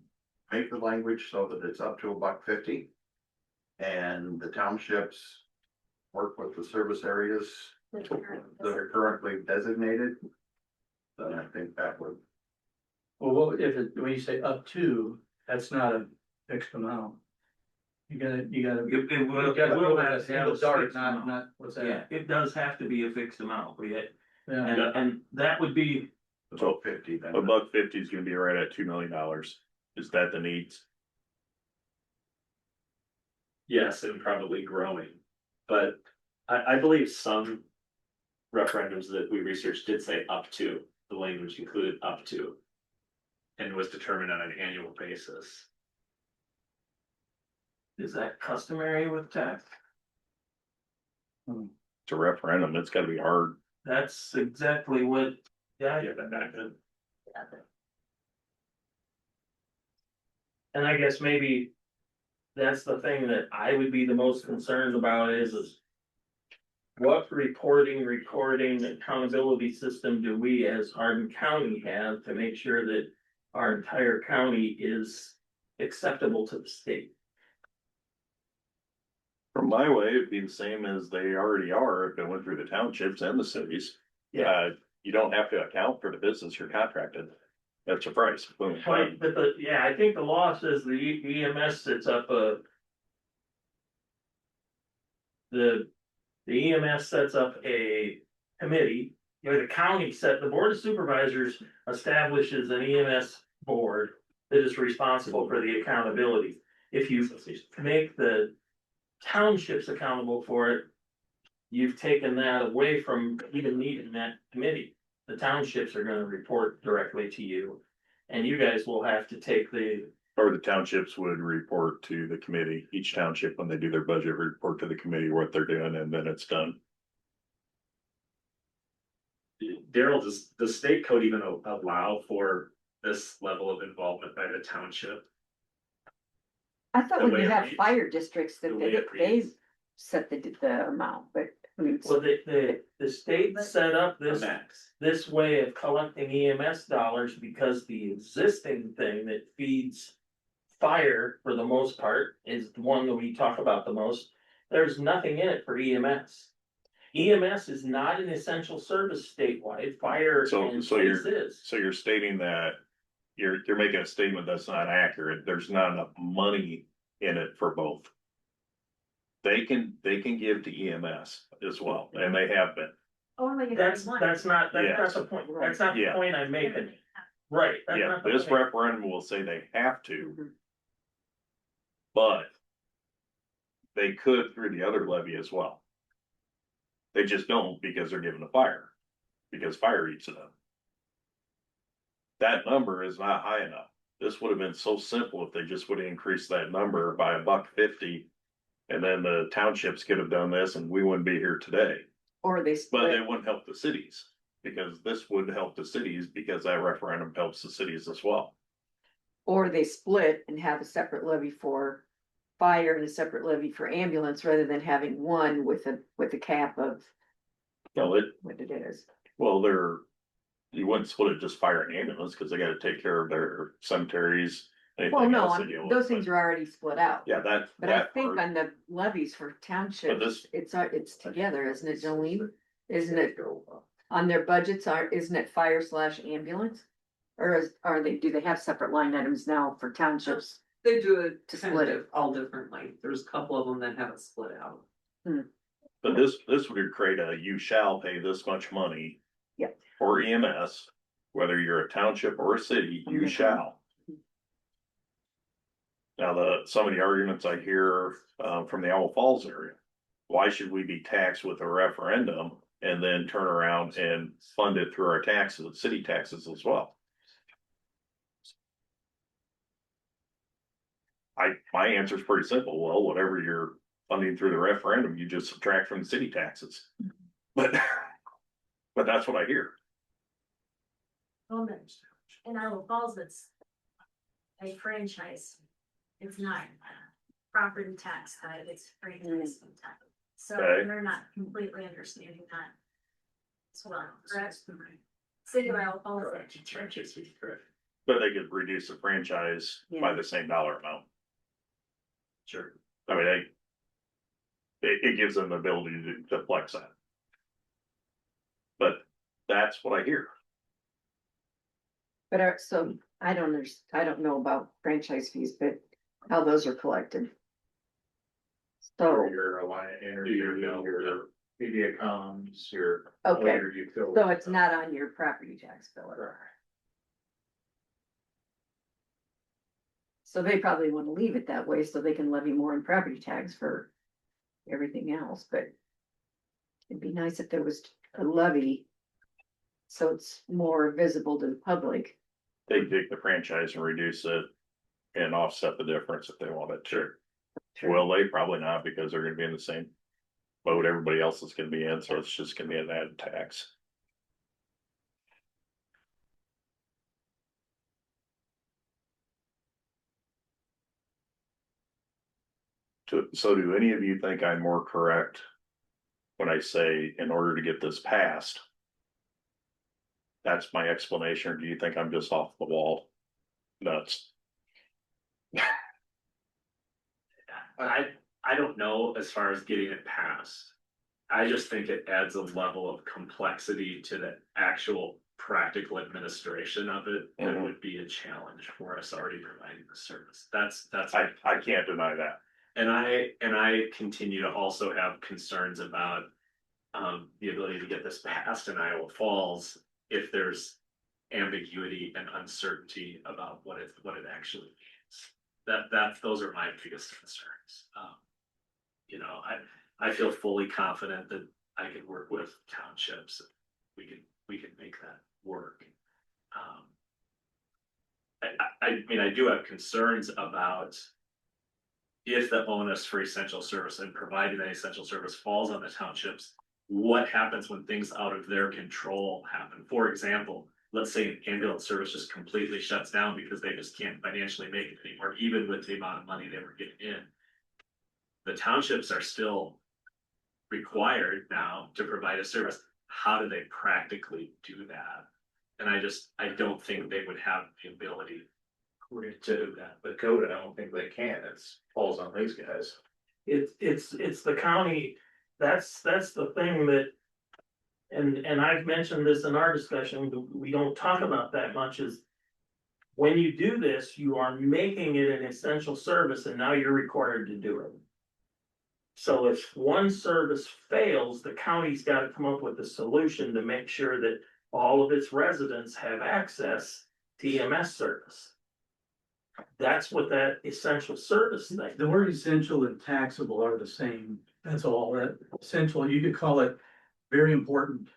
make the language so that it's up to $1.50. And the townships work with the service areas that are currently designated. Then I think that would. Well, when you say up to, that's not a fixed amount. You gotta. It will You gotta go with have that to have a dark, fixed amount. not, what's Yeah, that? it does have to be a fixed amount. And that would be, About 50 then. $1.50 is gonna be right at $2 million. Is that the needs? Yes, and probably growing, but I believe some referendums that we researched did say up to, the language included up to. And was determined on an annual basis. is that customary with tax? It's a referendum, it's gotta be hard. That's exactly what, yeah, Yeah, that good. and I guess maybe. That's the thing that I would be the most concerned about is. What recording, accountability system do we as Hardin County have to make sure that our entire county is acceptable to the state? From my way, it'd be the same as they already are if it went through the townships and the cities. You don't have to account for the business you're contracted. That's your price. Boom. Right, but I think the law says the EMS sets up the EMS sets up a committee, the the Board of Supervisors establishes an EMS board that is responsible for the accountability. If you make the townships accountable for it, you've taken that away from even needing that committee. The townships are gonna report directly to you, and you guys will have to take Or the townships would report to the committee, each township, when they do their budget, report to the committee what they're doing, and then it's done. Daryl, does the state code even allow for this level of involvement by the township? I thought The when way you it have reads. fire districts The that way it they reads. set the amount, but I mean. well, the state set up The this. max. This way of collecting EMS dollars because the existing thing that feeds fire for the most part is the one that we talk about the most. There's nothing in it for EMS. EMS is not an essential service statewide, fire So and you're- police is. So you're stating that you're making a statement that's not accurate. There's not enough money in it for both. They can give to EMS as well, and they have been. That's not Yes. the point, that's not the Yeah. point I'm making. Right. that's Yeah, not the this point. referendum will say they have to. Mhm. But they could through the other levy as well. They just don't because they're given a fire, because fire eats it up. That number is not high enough. This would have been so simple if they just would have increased that number by $1.50. And then the townships could have done this and we wouldn't be here today. Or they But split, it wouldn't help the cities, because this would help the cities, because that referendum helps the cities as well. or they split and have a separate levy for fire and a separate levy for ambulance, rather than having one with a cap of Well, what it is. you wouldn't split it just fire and ambulance, because they gotta take care of their cemeteries. Well, anything no, else they deal with, those but- things are already split out. Yeah, But I think on the levies for townships, it's together, isn't it, Jolene? Isn't it, on their budgets isn't it fire/ambulance? Or do they have separate line items now for townships? They do it To kind split of all differently. There's a couple of them that have it split out. But this would create you shall pay this much money. Yeah. For EMS, whether you're a township or a city, you Mhm. shall. Now, some of the arguments I hear, from the Owl Falls area, why should we be taxed with a referendum and then turn around and fund it through our taxes, city taxes as well? My answer is pretty simple. Well, whatever you're funding through the referendum, you just subtract from the city taxes. But that's what I hear. In Iowa Falls, it's a franchise. It's not property tax type, it's franchise type. So Okay. they're not completely understanding that as well, correct? City of Iowa Falls. But they could reduce the franchise by the same dollar amount. Sure. I mean, it gives them the ability to flex that. But that's what I hear. But so I don't know about franchise fees, but how those are collected. So, Your Alliant Energy, your media comms, your. Okay, later utilities. so it's not on your property tax bill. So they probably want to leave it that way so they can levy more in property tax for everything else, but it'd be nice if there was a levy so it's more visible to the public. They can take the franchise and reduce it and offset the difference if they wanted to. Will they? Probably not, because they're gonna be in the same boat everybody else is gonna be in, so it's just gonna be an added tax. So do any of you think I'm more correct when I say in order to get this passed? That's my explanation, or do you think I'm just off the wall? Nuts. I don't know as far as getting it passed. I just think it adds a level of complexity to the actual practical administration of it. That would be a challenge for us already providing the service. That's. I can't deny that. And I continue to also have concerns about the ability to get this passed in Iowa Falls if there's ambiguity and uncertainty about what it actually means. Those are my biggest concerns. You know, I feel fully confident that I can work with townships. We can make that work. I mean, I do have concerns about if the onus for essential service and providing that essential service falls on the townships, what happens when things out of their control happen? For example, let's say an ambulance service just completely shuts down because they just can't financially make it anymore, even with the amount of money they were getting in. The townships are still required now to provide a service. How do they practically do that? And I don't think they would have the ability to do that. The code, I don't think they can, falls on these guys. It's the county, that's the thing that. And I've mentioned this in our discussion, but we don't talk about that much is. When you do this, you are making it an essential service and now you're required to do it. So if one service fails, the county's got to come up with a solution to make sure that all of its residents have access to EMS service. That's what that essential service thing. The word essential and taxable are the same. That's all. That essential, you could call it very important.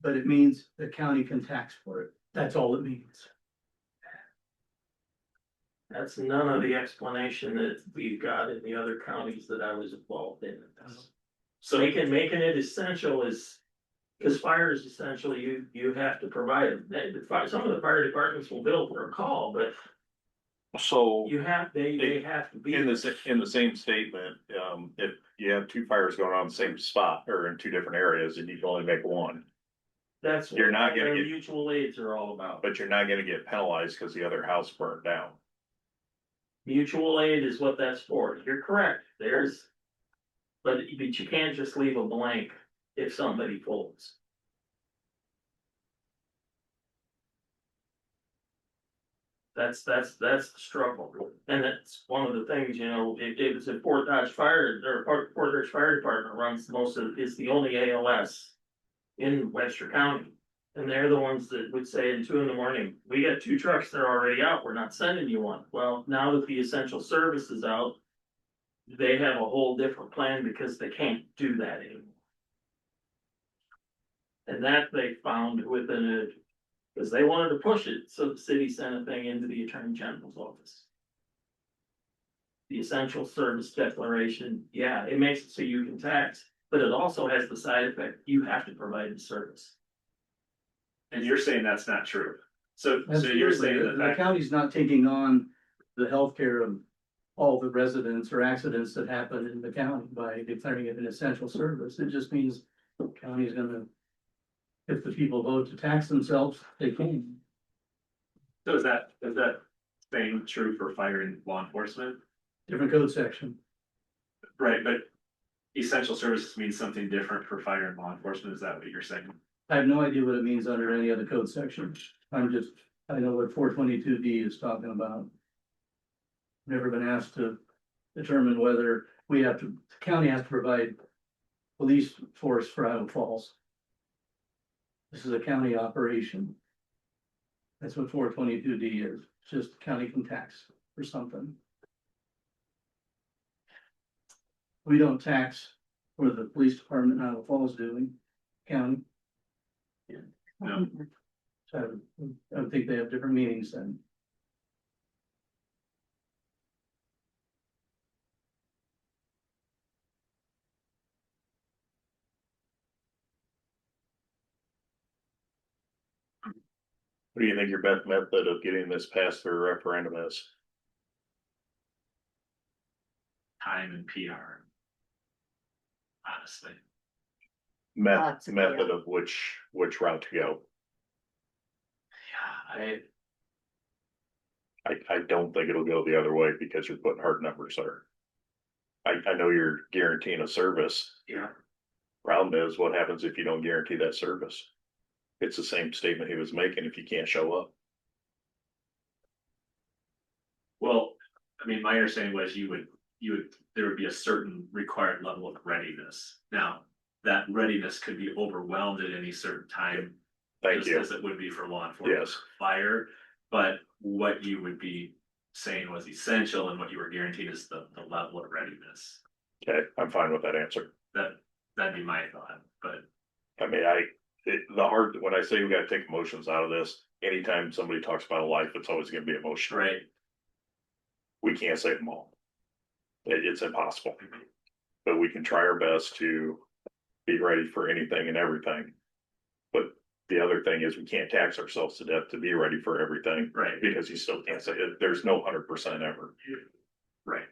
But it means the county can tax for it. That's all it means. That's none of the explanation that we've got in the other counties that I was involved in. So making it essential is, because fire is essential, you have to provide it. Some of the fire departments will bill for a call, but So they have to be. in the same statement, if you have two fires going on in the same spot or in two different areas and you can only make one, That's you're what not gonna their get- mutual aids are all about. but you're not gonna get penalized because the other house burned down. Mutual aid is what that's for. You're correct. But you can't just leave a blank if somebody folds. That's the struggle. And that's one of the things, you know, it was in Fort Dodge Fire, or Fort Dodge Fire Department runs is the only ALS in Webster County. And they're the ones that would say at 2 a.m, we got 2 trucks that are already out, we're not sending you one. Well, now that the essential service is out, they have a whole different plan because they can't do that anymore. And that they found because they wanted to push it, so the city sent a thing into the Attorney General's office. The essential service declaration, yeah, it makes it so you can tax, but it also has the side effect, you have to provide the service. And you're saying that's not true. So you're saying that The county's not taking on the healthcare of all the residents or accidents that happen in the county by declaring it an essential service. It just means the county is gonna, if the people vote to tax themselves, they can. So is that same true for fire and law enforcement? Different code section. Right, but essential services means something different for fire and law enforcement. Is that what you're saying? I have no idea what it means under any other code section. I know what 422D is talking about. Never been asked to determine whether the county has to provide police force for Iowa Falls. This is a county operation. That's what 422D is, it's just county can tax or something. We don't tax for the police department in Iowa Falls doing, county. No. So I would think they have different meanings then. What do you think your best method of getting this passed through a referendum is? Time and PR. Honestly, Lots of Method of which route to go. yeah, I don't think it'll go the other way because you're putting hard numbers there. I know you're guaranteeing a service. yeah, Problem is, what happens if you don't guarantee that service? It's the same statement he was making if you can't show up. well, I mean, my understanding was there would be a certain required level of readiness. Now, that readiness could be overwhelmed at any certain time. Thank just you. as it would be for law enforcement. Yes. or Fire, but what you would be saying was essential and what you were guaranteed is the level of readiness. Okay, I'm fine with that answer. That'd be my thought, but I mean, when I say we gotta take emotions out of this, anytime somebody talks about a life, it's always gonna be emotional. right, We can't save them all. It's impossible. But we can try our best to be ready for anything and everything. But the other thing is we can't tax ourselves to death to be ready for everything. right, Because you still can't say it. There's no 100% ever. right.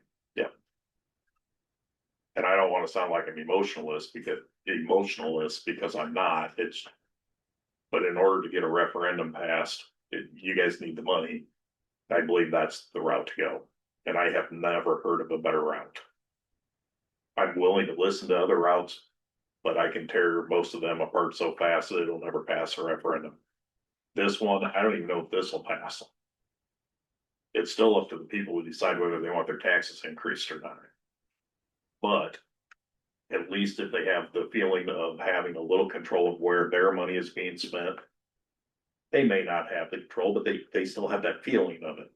And I don't want to sound like I'm emotionalist because I'm not. But in order to get a referendum passed, you guys need the money. I believe that's the route to go. And I have never heard of a better route. I'm willing to listen to other routes, but I can tear most of them apart so fast that it'll never pass a referendum. This one, I don't even know if this will pass. It's still up to the people who decide whether they want their taxes increased or not. But at least if they have the feeling of having a little control of where their money is being spent, they may not have the control, but they still have that feeling of it.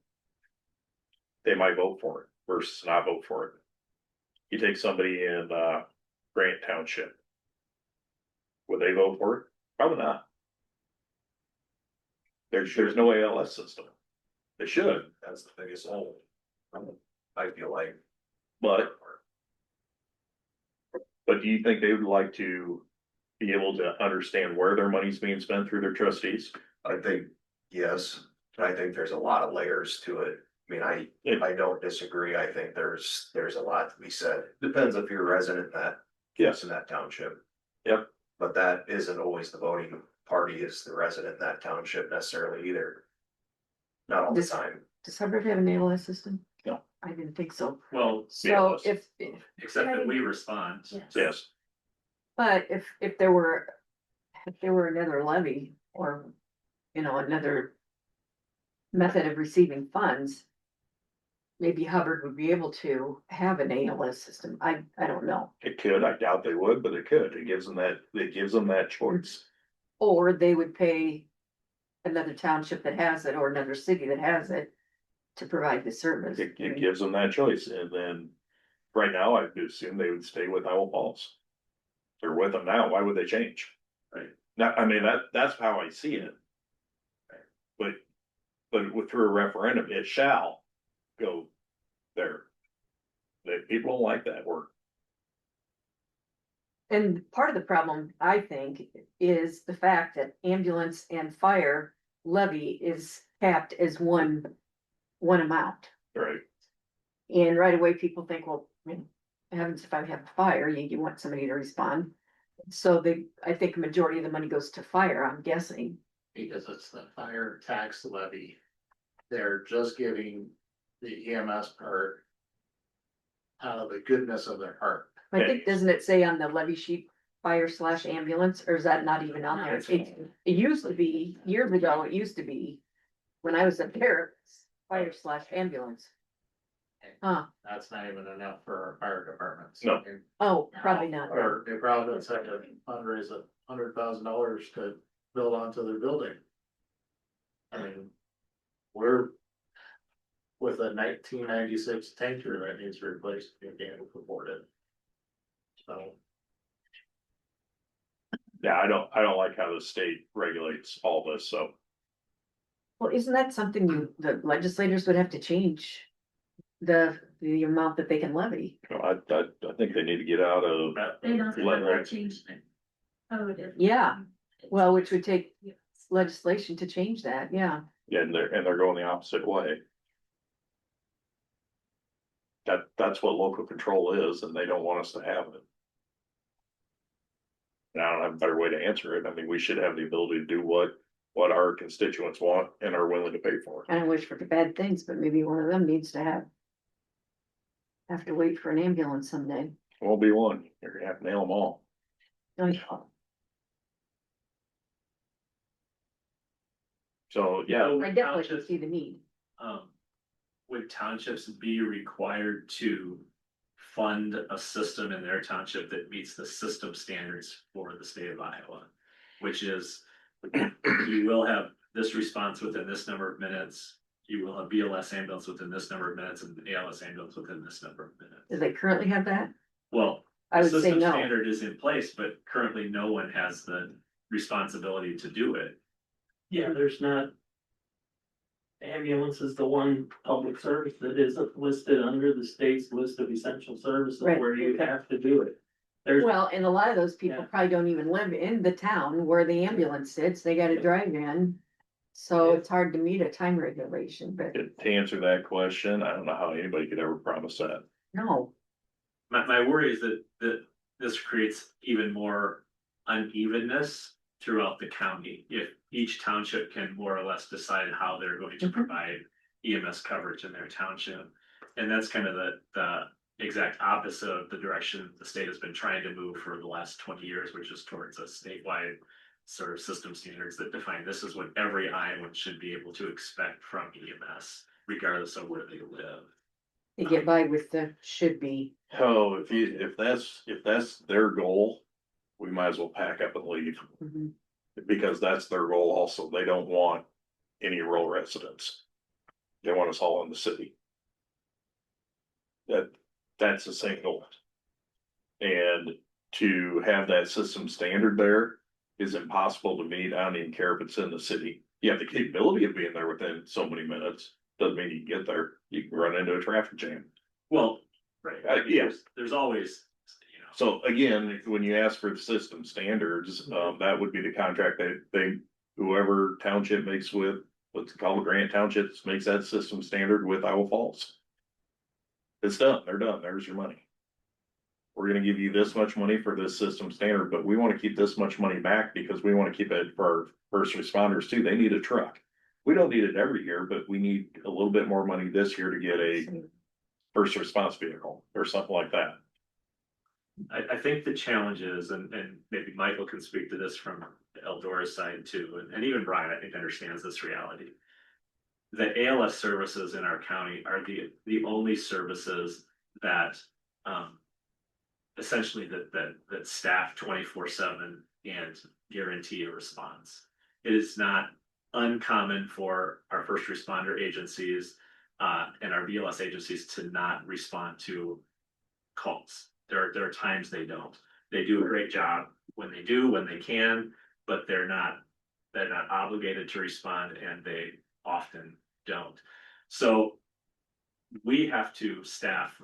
They might vote for it versus not vote for it. You take somebody in Grant Township. Would they vote for it? Probably not. There's no ALS system. They should. That's the biggest hole. I feel like. But do you think they would like to be able to understand where their money's being spent through their trustees? I think, yes, I think there's a lot of layers to it. I mean, I don't disagree. I think there's a lot to be said. Depends if you're a resident in that. Yes. In that township. Yep. But that isn't always the voting party is the resident in that township necessarily either. Not all the time. Does Hubbard have an ALS system? No. I didn't think so. Well, So yes. except that we respond. Yes. But if there were another levy or, another method of receiving funds, maybe Hubbard would be able to have an ALS system. I don't know. It could. I doubt they would, but it could. It gives them that choice. Or they would pay another township that has it or another city that has it to provide the service. It gives them that choice. And then right now, I would assume they would stay with Iowa Falls. They're with them now. Why would they change? Right. Now, I mean, that's how I see it. But through a referendum, it shall go there. People don't like that word. And part of the problem, I think, is the fact that ambulance and fire levy is capped as one amount. Right. And right away, people think, well, heavens, if I have a fire, you want somebody to respond. So I think a majority of the money goes to fire, I'm guessing. Because it's the fire tax levy. They're just giving the EMS part out of the goodness of their heart. I think, doesn't it say on the levy sheet, fire/ambulance, or is that not even on there? It used to be, years ago, when I was up there, fire/ambulance. Huh, That's not even enough for our fire departments. No. oh, probably not. Or they probably had to fundraise $100,000 to build onto their building. I mean, we're with a 1996 tanker that needs replaced, we can't afford it. So, Yeah, I don't like how the state regulates all this, so. Well, isn't that something the legislators would have to change? The amount that they can levy? You know, I think they need to get out of. They don't have let- to change the code. Yeah, well, which would take legislation to change that, yeah. Yeah, and they're going the opposite way. That's what local control is, and they don't want us to have it. And I don't have a better way to answer it. I mean, we should have the ability to do what our constituents want and are willing to pay for. I don't wish for bad things, but maybe one of them needs to have to wait for an ambulance someday. Won't be one. You're gonna have to nail them all. Oh, yeah. So, yeah, I definitely can see the need. Would townships be required to fund a system in their township that meets the system standards for the state of Iowa? Which is, you will have this response within this number of minutes, you will have BLS ambulance within this number of minutes, and ALS ambulance within this number of minutes. Do they currently have that? Well, I the would say system no. standard is in place, but currently no one has the responsibility to do it. Yeah, there's not. Ambulance is the one public service that is listed under the state's list of essential services Right. where you have to do it. There's, Well, and a lot of those people Yeah. probably don't even live in the town where the ambulance sits, they gotta drive in. So it's hard to meet a time regulation, but to answer that question, I don't know how anybody could ever promise that. no. My worry is that this creates even more unevenness throughout the county. If each township can more or less decide how they're going to Mhm. provide EMS coverage in their township. And that's kind of the exact opposite of the direction the state has been trying to move for the last 20 years, which is towards a statewide sort of system standards that define this is what every Iowan should be able to expect from EMS, regardless of where they live. You get by with the should be. Oh, if that's their goal, we might as well pack up and leave. Mhm. Because that's their goal also. They don't want any rural residents. They want us all in the city. That's the same goal. And to have that system standard there is impossible to meet. I don't even care if it's in the city. You have the capability of being there within so many minutes. Doesn't mean you can get there. You can run into a traffic jam. Well, right, Yeah. there's always, So again, when you ask for the system standards, that would be the contract that whoever township makes with, what's it called, Grant Townships makes that system standard with Iowa Falls. It's done, they're done, there's your money. We're gonna give you this much money for this system standard, but we wanna keep this much money back because we wanna keep it for our first responders too. They need a truck. We don't need it every year, but we need a little bit more money this year to get a first response vehicle or something like that. I think the challenge is, and maybe Michael can speak to this from Eldora's side too, and even Brian, I think, understands this reality. The ALS services in our county are the only services that essentially that staff 24/7 and guarantee a response. It is not uncommon for our first responder agencies and our BLS agencies to not respond to calls. There are times they don't. They do a great job when they do, when they can, but they're not obligated to respond, and they often don't. So we have to staff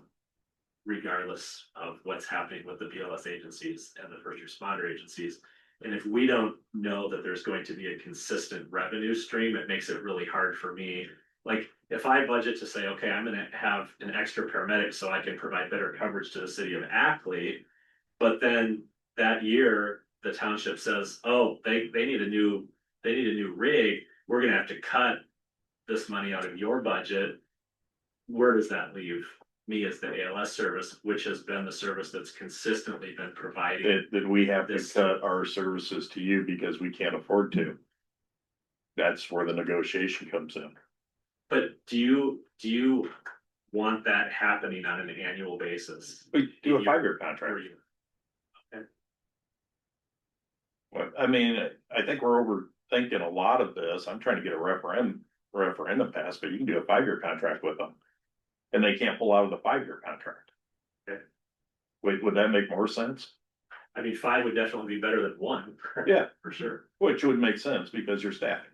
regardless of what's happening with the BLS agencies and the first responder agencies. And if we don't know that there's going to be a consistent revenue stream, it makes it really hard for me. Like, if I budget to say, okay, I'm gonna have an extra paramedic so I can provide better coverage to the city of Ackley. But then that year, the township says, oh, they need a new rig, we're gonna have to cut this money out of your budget. Where does that leave me as the ALS service, which has been the service that's consistently been providing? That we have to This- cut our services to you because we can't afford to. That's where the negotiation comes in. But do you want that happening on an annual basis. We do a 5-year contract. Well, I mean, I think we're overthinking a lot of this. I'm trying to get a referendum passed, but you can do a 5-year contract with them. And they can't pull out of the 5-year contract. Okay. Wait, would that make more sense? I mean, 5 would definitely be better than 1. Yeah. For sure. Which would make sense because you're staffing.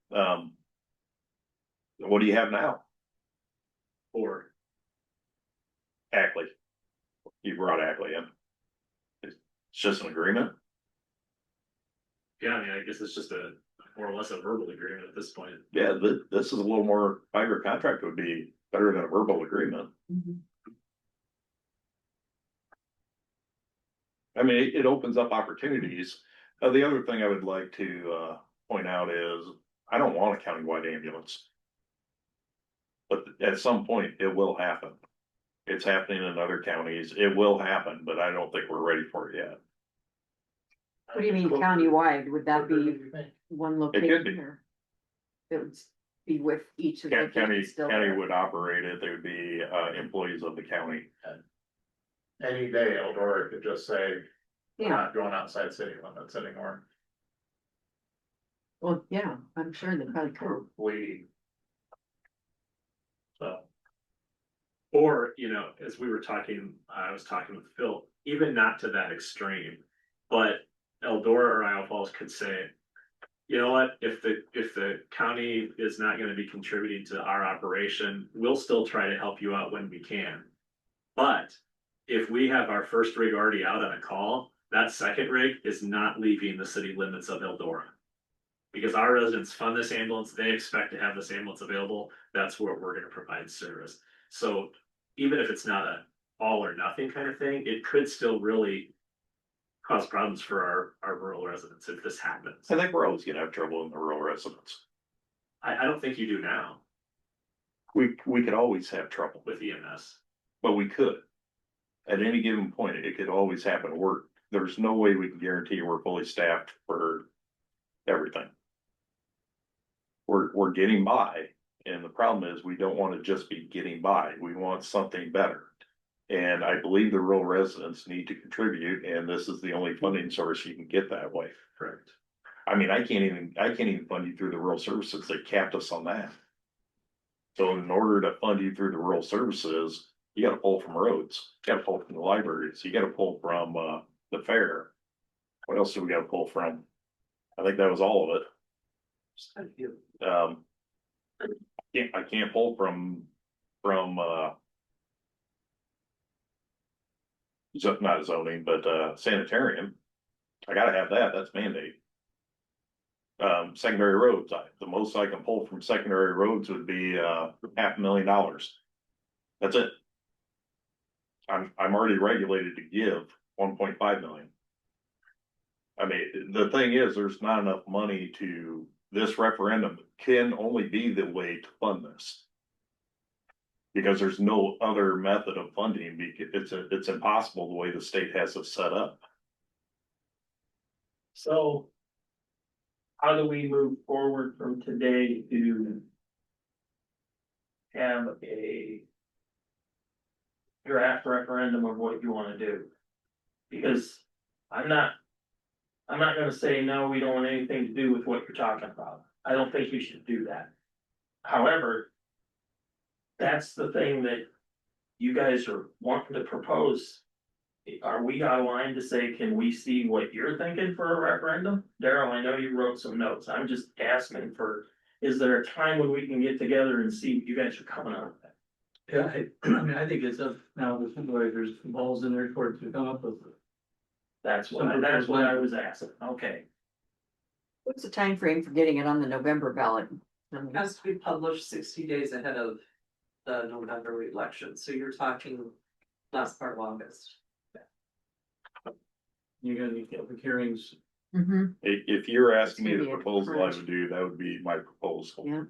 What do you have now? Or, Ackley. You brought Ackley in. It's just an agreement. yeah, I mean, I guess it's just a more or less a verbal agreement at this point. Yeah, this is a little more 5-year contract would be better than a verbal agreement. I mean, it opens up opportunities. The other thing I would like to point out is I don't want a countywide ambulance. But at some point, it will happen. It's happening in other counties. It will happen, but I don't think we're ready for it yet. What do you mean countywide? Would that be one It could be. location or? It would be with each of the. County would operate it. They would be employees of the county. Any day Eldora could just say, we're Yeah, not going outside city limits anymore. well, yeah, I'm sure they probably could. We. So. Or, you know, as we were talking, I was talking with Phil, even not to that extreme, but Eldora or Isle Falls could say, you know what, if the county is not gonna be contributing to our operation, we'll still try to help you out when we can. But if we have our first rig already out on a call, that second rig is not leaving the city limits of Eldora. Because our residents fund this ambulance, they expect to have this ambulance available, that's where we're gonna provide service. So even if it's not a all or nothing kind of thing, it could still really cause problems for our rural residents if this happens. I think we're always gonna have trouble in the rural residents. I don't think you do now We could always have trouble, with EMS. but we could. At any given point, it could always happen. There's no way we can guarantee we're fully staffed for everything. We're getting by, and the problem is we don't want to just be getting by. We want something better. And I believe the rural residents need to contribute, and this is the only funding source you can get that way. Correct. I mean, I can't even fund you through the rural services. They capped us on that. So in order to fund you through the rural services, you gotta pull from roads, you gotta pull from the libraries, you gotta pull from the fair. What else do we gotta pull from? I think that was all of it. I can't pull from not zoning, but sanitarium. I gotta have that, that's mandate. Secondary roads, the most I can pull from secondary roads would be $500,000. That's it. I'm already regulated to give 1.5 million. I mean, the thing is, there's not enough money to, this referendum can only be the way to fund this. Because there's no other method of funding, because it's impossible the way the state has it set up. So. How do we move forward from today to? Have a. Draft referendum of what you wanna do? Because I'm not gonna say, no, we don't want anything to do with what you're talking about. I don't think you should do that. However. That's the thing that you guys are wanting to propose. Are we out of line to say, can we see what you're thinking for a referendum? Daryl, I know you wrote some notes. I'm just asking for, is there a time when we can get together and see what you guys are coming up with? Yeah, I mean, I think it's up now, the supervisors, balls in their court to come up with. That's what I was asking. Okay. What's the time frame for getting it on the November ballot? Has to be published 60 days ahead of the November election, so you're talking last part of August. You're gonna need public hearings. If you're asking me It's the gonna be a proposal I crunch. would do, that would be my proposal. Yeah.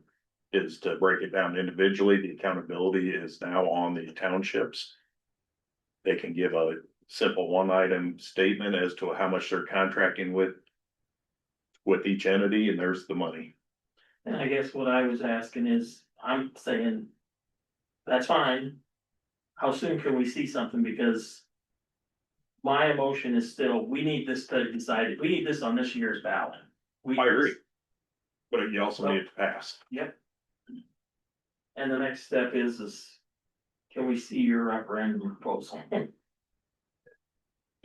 Is to break it down individually. The accountability is now on the townships. They can give a simple one item statement as to how much they're contracting with each entity, and there's the money. And I guess what I was asking is, I'm saying, That's fine. How soon can we see something? Because my emotion is still, we need this to decide, we need this on this year's ballot. I agree. But you also need it to pass. Yep. And the next step is can we see your referendum proposal?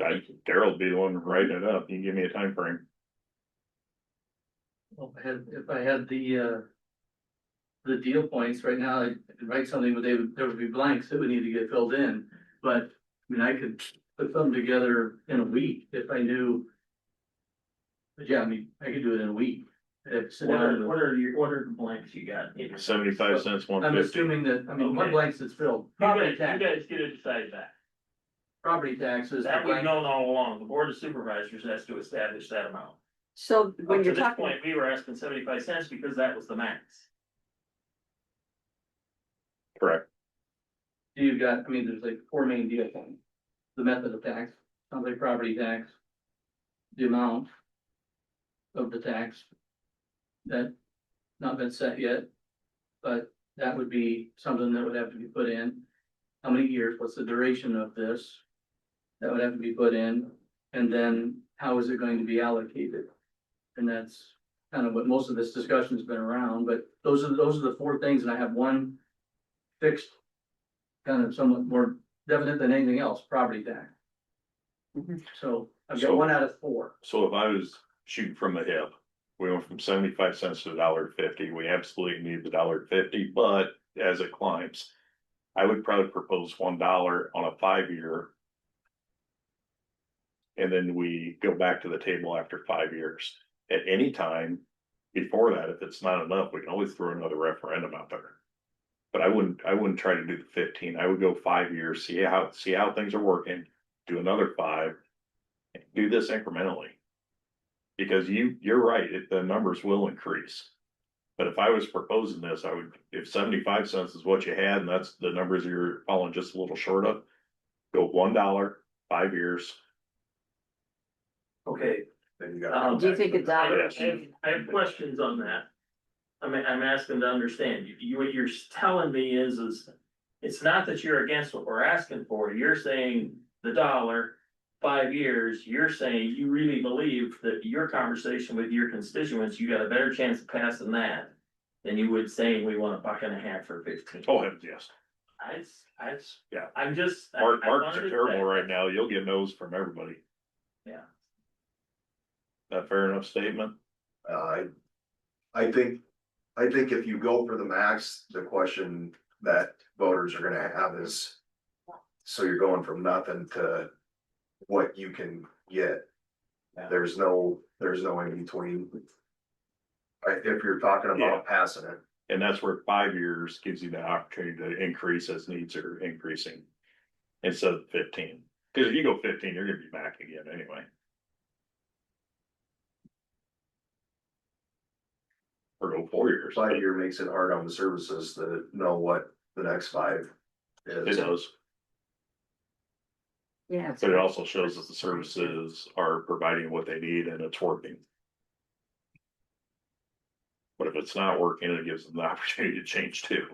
Daryl'll be the one writing it up. You can give me a time frame. Well, if I had the deal points right now, I'd write something, but there would be blanks that would need to get filled in. But, I mean, I could put something together in a week if I knew. But yeah, I mean, I could do it in a week. I'd have to sit What down are, with- what are the blanks you got? 75 cents, I'm 150. assuming that, I mean, one Okay. blank that's filled. You Property guys tax, get to decide that. property taxes. That we've known all along. The board of supervisors has to establish that amount. So when Up to you're this talking, point, we were asking 75 cents because that was the max. Correct. You've got, I mean, there's like four main deal points. The method of tax, sounds like property tax. The amount of the tax. That not been set yet. But that would be something that would have to be put in. How many years, what's the duration of this? That would have to be put in, and then how is it going to be allocated? And that's kind of what most of this discussion has been around, but those are the four things, and I have one fixed. Kind of somewhat more definite than anything else, property tax. Mhm. So I've So- got one out of four. So if I was shooting from the hip, we went from 75 cents to $1.50. We absolutely need the $1.50, but as it climbs, I would probably propose $1 on a 5-year. And then we go back to the table after 5 years. At any time before that, if it's not enough, we can always throw another referendum out there. But I wouldn't try to do the 15. I would go 5 years, see how things are working, do another 5, and do this incrementally. Because you're right, the numbers will increase. But if I was proposing this, I would, if 75 cents is what you had, and that's the numbers you're falling just a little short of, go $1, 5 years. Okay. Then you gotta. do you think it's out? I have questions on that. I'm asking to understand, what you're telling me is it's not that you're against what we're asking for, you're saying the dollar, 5 years, you're saying you really believe that your conversation with your constituents, you got a better chance of passing that than you would saying we want $1.50 for 15. Oh, heavens, yes. Yeah, I'm just. Markets are terrible right now. You'll get no's from everybody. Yeah. That fair enough statement? I think if you go for the max, the question that voters are gonna have is. So you're going from nothing to what you can get. There's no in between. If you're talking about passing it. And that's where 5 years gives you the opportunity to increase as needs are increasing. Instead of 15. Because if you go 15, you're gonna be back again anyway. Or go 4 years. 5 year makes it hard on the services to know what the next 5 It is. does. Yeah. But it also shows that the services are providing what they need and it's working. But if it's not working, it gives them the opportunity to change too.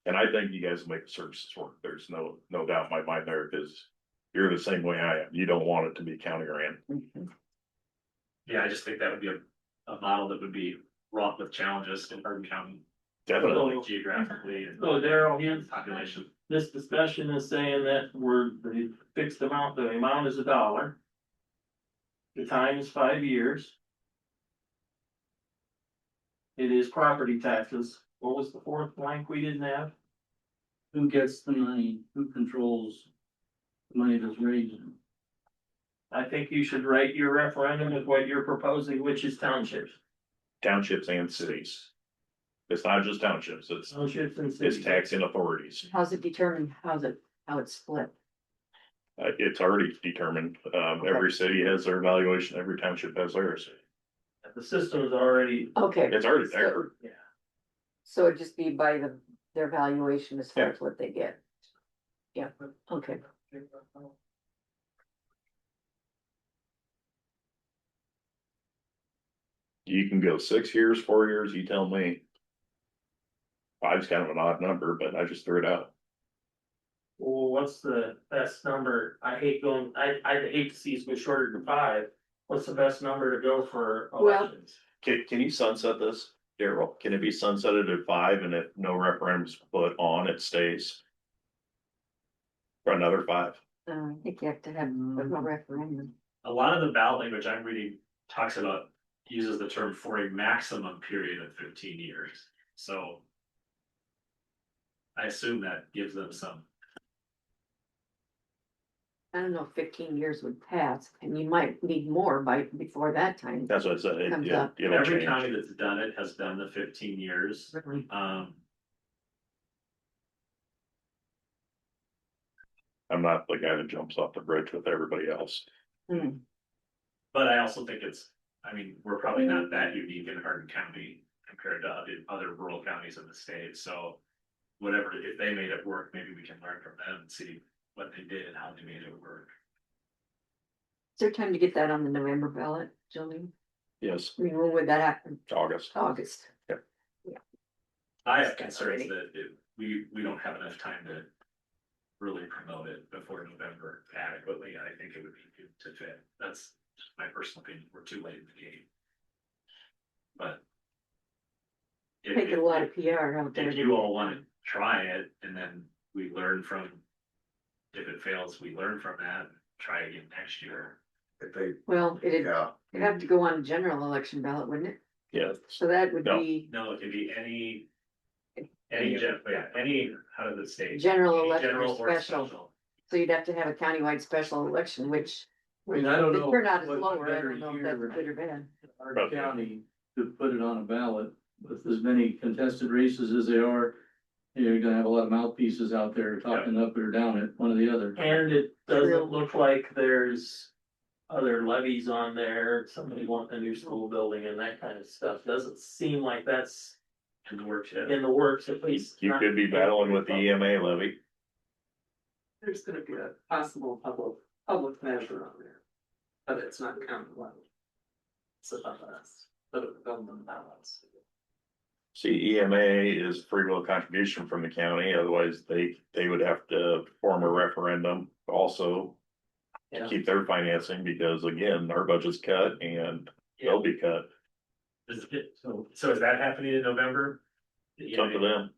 And I think you guys will make the services work. There's no doubt in my mind there, because you're the same way I am. You don't want it to be county ran. Mhm. Yeah, I just think that would be a model that would be wrought with challenges in Hardin County. Definitely. Geographically and So Daryl, his population. this discussion is saying that the fixed amount, the amount is $1. The time is 5 years. It is property taxes. What was the fourth blank we didn't have? Who gets the money? Who controls the money that's raised? I think you should write your referendum with what you're proposing, which is townships. Townships and cities. It's not just townships, it's Townships and cities. taxing authorities. How's it determined? How it's split? It's already determined. Every city has their evaluation, every township has theirs. The system is already, Okay. It's already there. yeah. So it'd just be by their valuation as far as what they get. Yeah, okay. You can go 6 years, 4 years, you tell me. Five's kind of an odd number, but I just threw it out. Well, what's the best number? I hate to see us go shorter than 5. What's the best number to go for Well- elections? Can you sunset this, Daryl? Can it be sunsetted at 5 and if no referendum's put on, it stays? For another 5? I think you have to have a referendum. A lot of the ballot language I'm reading talks about, uses the term for a maximum period of 15 years, so. I assume that gives them some, I don't know if 15 years would pass, and you might need more before that time. That's what I said. Comes It'll up. every change. county that's done it has done the 15 years. Really. I'm not the guy that jumps off the bridge with everybody else. But I also think I mean, we're probably not that unique in Hardin County compared to other rural counties in the state, so. Whatever, if they made it work, maybe we can learn from them and see what they did and how they made it work. Is there time to get that on the November ballot, Jolene? Yes, I mean, when would that happen? August. August. I have concerns that we don't have enough time to really promote it before November adequately. I think it would be good to fit. That's just my personal opinion. We're too late in the game. But. Taking a lot of PR out there. If you all want to try it and then we learn from, if it fails, we learn from that, try again next year. If they, Well, it'd yeah, have to go on a general election ballot, wouldn't it? Yeah. So that would No. be No, it could be any, how does it state? general Any election general or special. So you'd have to have a countywide special election, which I mean, I don't the know. turnout is what lower. I better don't know if that's here good or bad. in Hardin County to put it on a ballot with as many contested races as there are. You're gonna have a lot of mouthpieces out there talking up or down it, one or the other. And it True. doesn't look like there's other levies on there, somebody wanting a new school building and that kind of stuff. Doesn't seem like that's In the works, yeah. in the works, at least. You could be battling with the EMA levy. There's gonna be a possible public measure on there, but it's not county level. It's above us, but it's government balance. See, EMA is free will contribution from the county, otherwise they would have to form a referendum also. To Yeah. keep their financing, because again, our budget's cut and they'll be cut. So is that happening in November? It's up to them.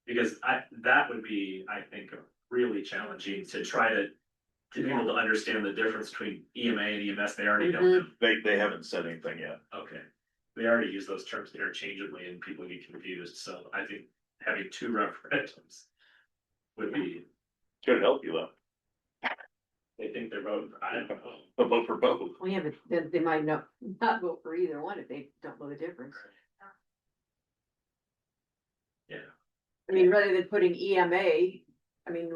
Because that would be, I think, really challenging to try to be able to understand the difference between EMA and EMS. They already don't. They haven't said anything yet. Okay. They already use those terms interchangeably and people get confused. So I think having 2 referendums would be, Could help you though. they think they're voting. I don't know. They'll vote for both. Well, yeah, but then they might not vote for either one if they don't know the difference. Yeah. I mean, rather than putting EMA, I mean,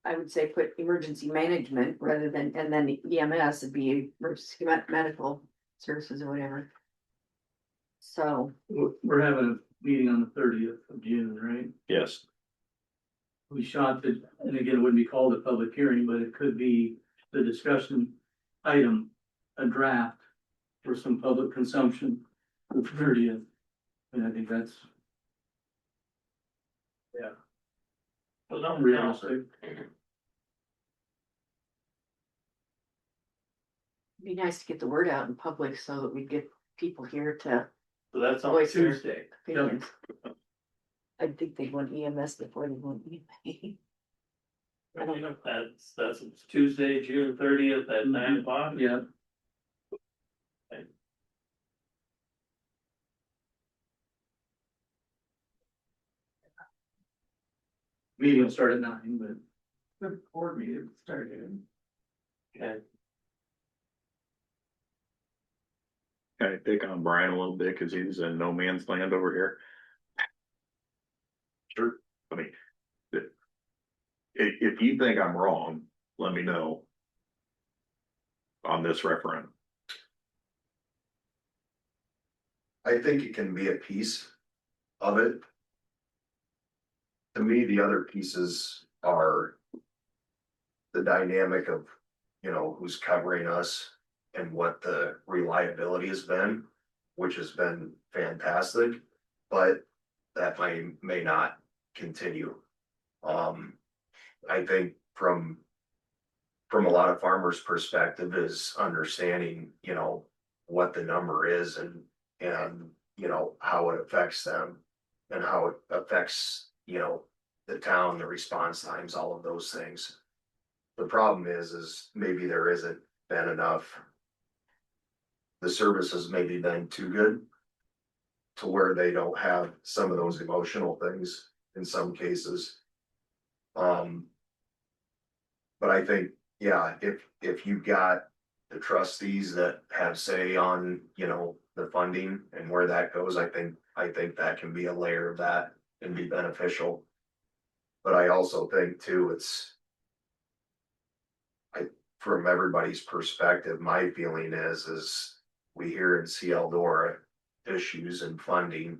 I would say put emergency management rather than, and then EMS would be emergency medical services or whatever. So, We're having a meeting on the 30th of June, right? Yes, We shot it, and again, it wouldn't be called a public hearing, but it could be the discussion item, a draft for some public consumption the 30th. And I think that's Well, don't realistic. it'd be nice to get the word out in public so that we get people here to So that's on voice their Tuesday. opinions. I think they want EMS before they want EMA. I don't know. That's Tuesday, June 30th at 9 o'clock. Yeah. Meeting will start at 9, but the board meeting started. Okay. can I pick on Brian a little bit, cause he's in no man's land over here? Sure, I mean. If you think I'm wrong, let me know. On this referendum. I think it can be a piece of it. To me, the other pieces are the dynamic of, who's covering us and what the reliability has been, which has been fantastic. But that may not continue. I think from a lot of farmers' perspective is understanding, you know, what the number is and, you know, how it affects them and how it affects, you know, the town, the response times, all of those things. The problem is maybe there isn't been enough. The service has maybe been too good to where they don't have some of those emotional things in some cases. But I think, yeah, if you've got the trustees that have say on, you know, the funding and where that goes, I think that can be a layer of that and be beneficial. But I also think too, from everybody's perspective, my feeling is we hear and see Eldora issues and funding.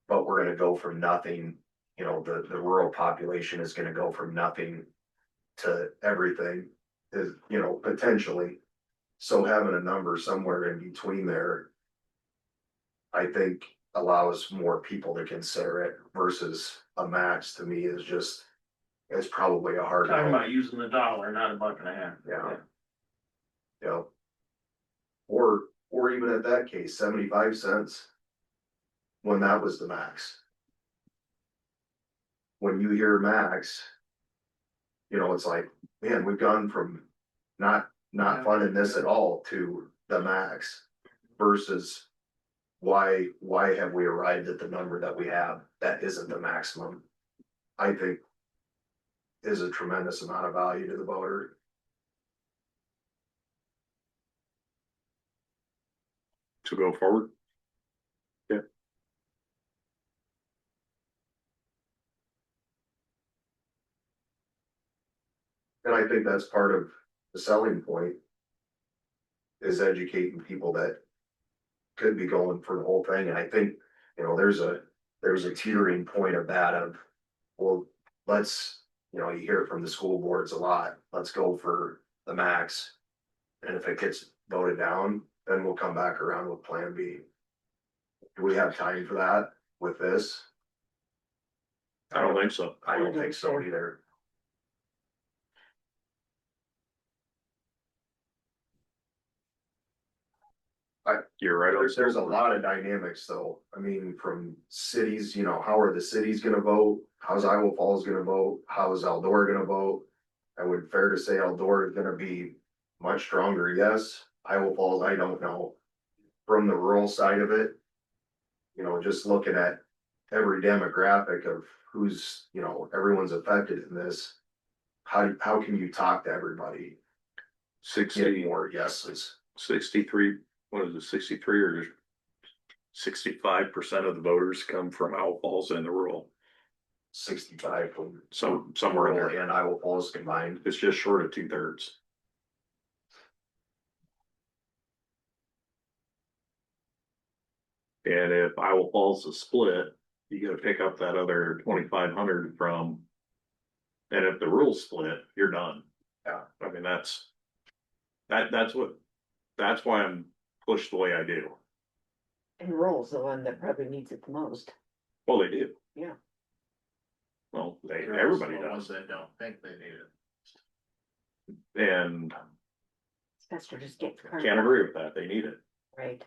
But we're gonna go from nothing, you know, the rural population is gonna go from nothing to everything, is, you know, potentially. So having a number somewhere in between there, I think allows more people to consider it versus a max to me is just, it's probably a hard. Talking about using the dollar, not $1.50. Yeah. Yeah. Or even at that case, 75 cents. When that was the max. When you hear max, you know, it's like, man, we've gone from not funding this at all to the max versus why have we arrived at the number that we have that isn't the maximum? I think is a tremendous amount of value to the voter. To go forward. Yeah. And I think that's part of the selling point is educating people that could be going for the whole thing. And I think, you know, there's a teetering point of that of, well, let's, you know, you hear it from the school boards a lot, let's go for the max. And if it gets voted down, then we'll come back around with plan B. Do we have time for that with this? I don't think so. I don't think so either. You're right. There's a lot of dynamics though. I mean, from cities, you know, how are the cities gonna vote? How's Iowa Falls gonna vote? How is Eldora gonna vote? I would fair to say Eldora is gonna be much stronger, yes. Iowa Falls, I don't know. From the rural side of it, you know, just looking at every demographic of who's, you know, everyone's affected in this. How can you talk to everybody? 60 more yeses. 63, what is it, 63 or 65% of the voters come from Iowa Falls and the rural. 65 from somewhere in rural there. and Iowa Falls combined. It's just short of 2/3. And if Iowa Falls is split, you gotta pick up that other 2,500 from. And if the rural split, you're done. Yeah. I mean, that's why I'm pushed the way I do. And rural's the one that probably needs it the most. Well, they do. Yeah. Well, There's everybody the ones does. that don't think they need it. And It's best to just get the card. can't agree with that. They need it. Right.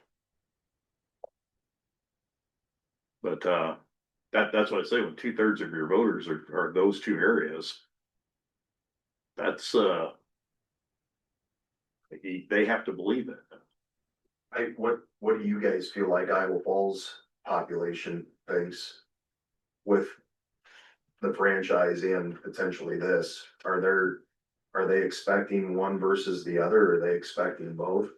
But that's what I say, when 2/3 of your voters are those two areas. That's they have to believe it. What do you guys feel like Iowa Falls population thinks with the franchise and potentially this? Are they expecting one versus the other? Or are they expecting both?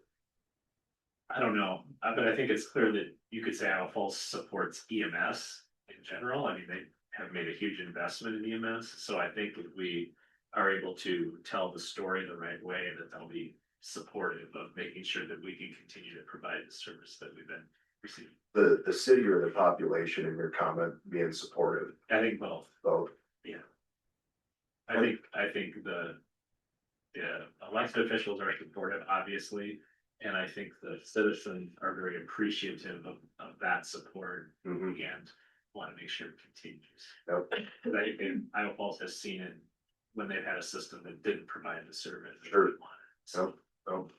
I don't know, but I think it's clear that you could say Iowa Falls supports EMS in general. I mean, they have made a huge investment in EMS, so I think if we are able to tell the story the right way, that they'll be supportive of making sure that we can continue to provide the service that we've been receiving. The city or the population in your comment being supportive? I think both. Both. Yeah. I think the elected officials are supportive, obviously, And I think the citizens are very appreciative of that support Mhm. and want to make sure it continues. Yep. Cause and Iowa Falls has seen it when they've had a system that didn't provide the service. that Sure. they wanted. So Yep. Oh,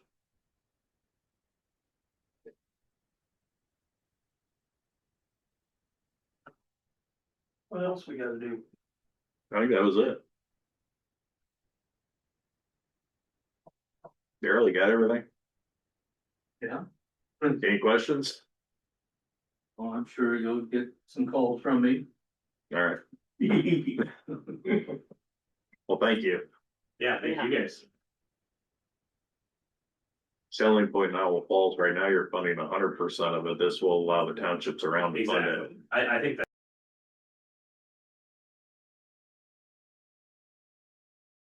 What else we gotta do? I think that was it. Daryl, you got everything? Yeah. Any questions? Well, I'm sure you'll get some calls from me. All right. Well, thank you. yeah, thank you guys. Selling point in Iowa Falls right now, you're funding 100% of it. This will allow the townships around to fund it. Exactly. I think that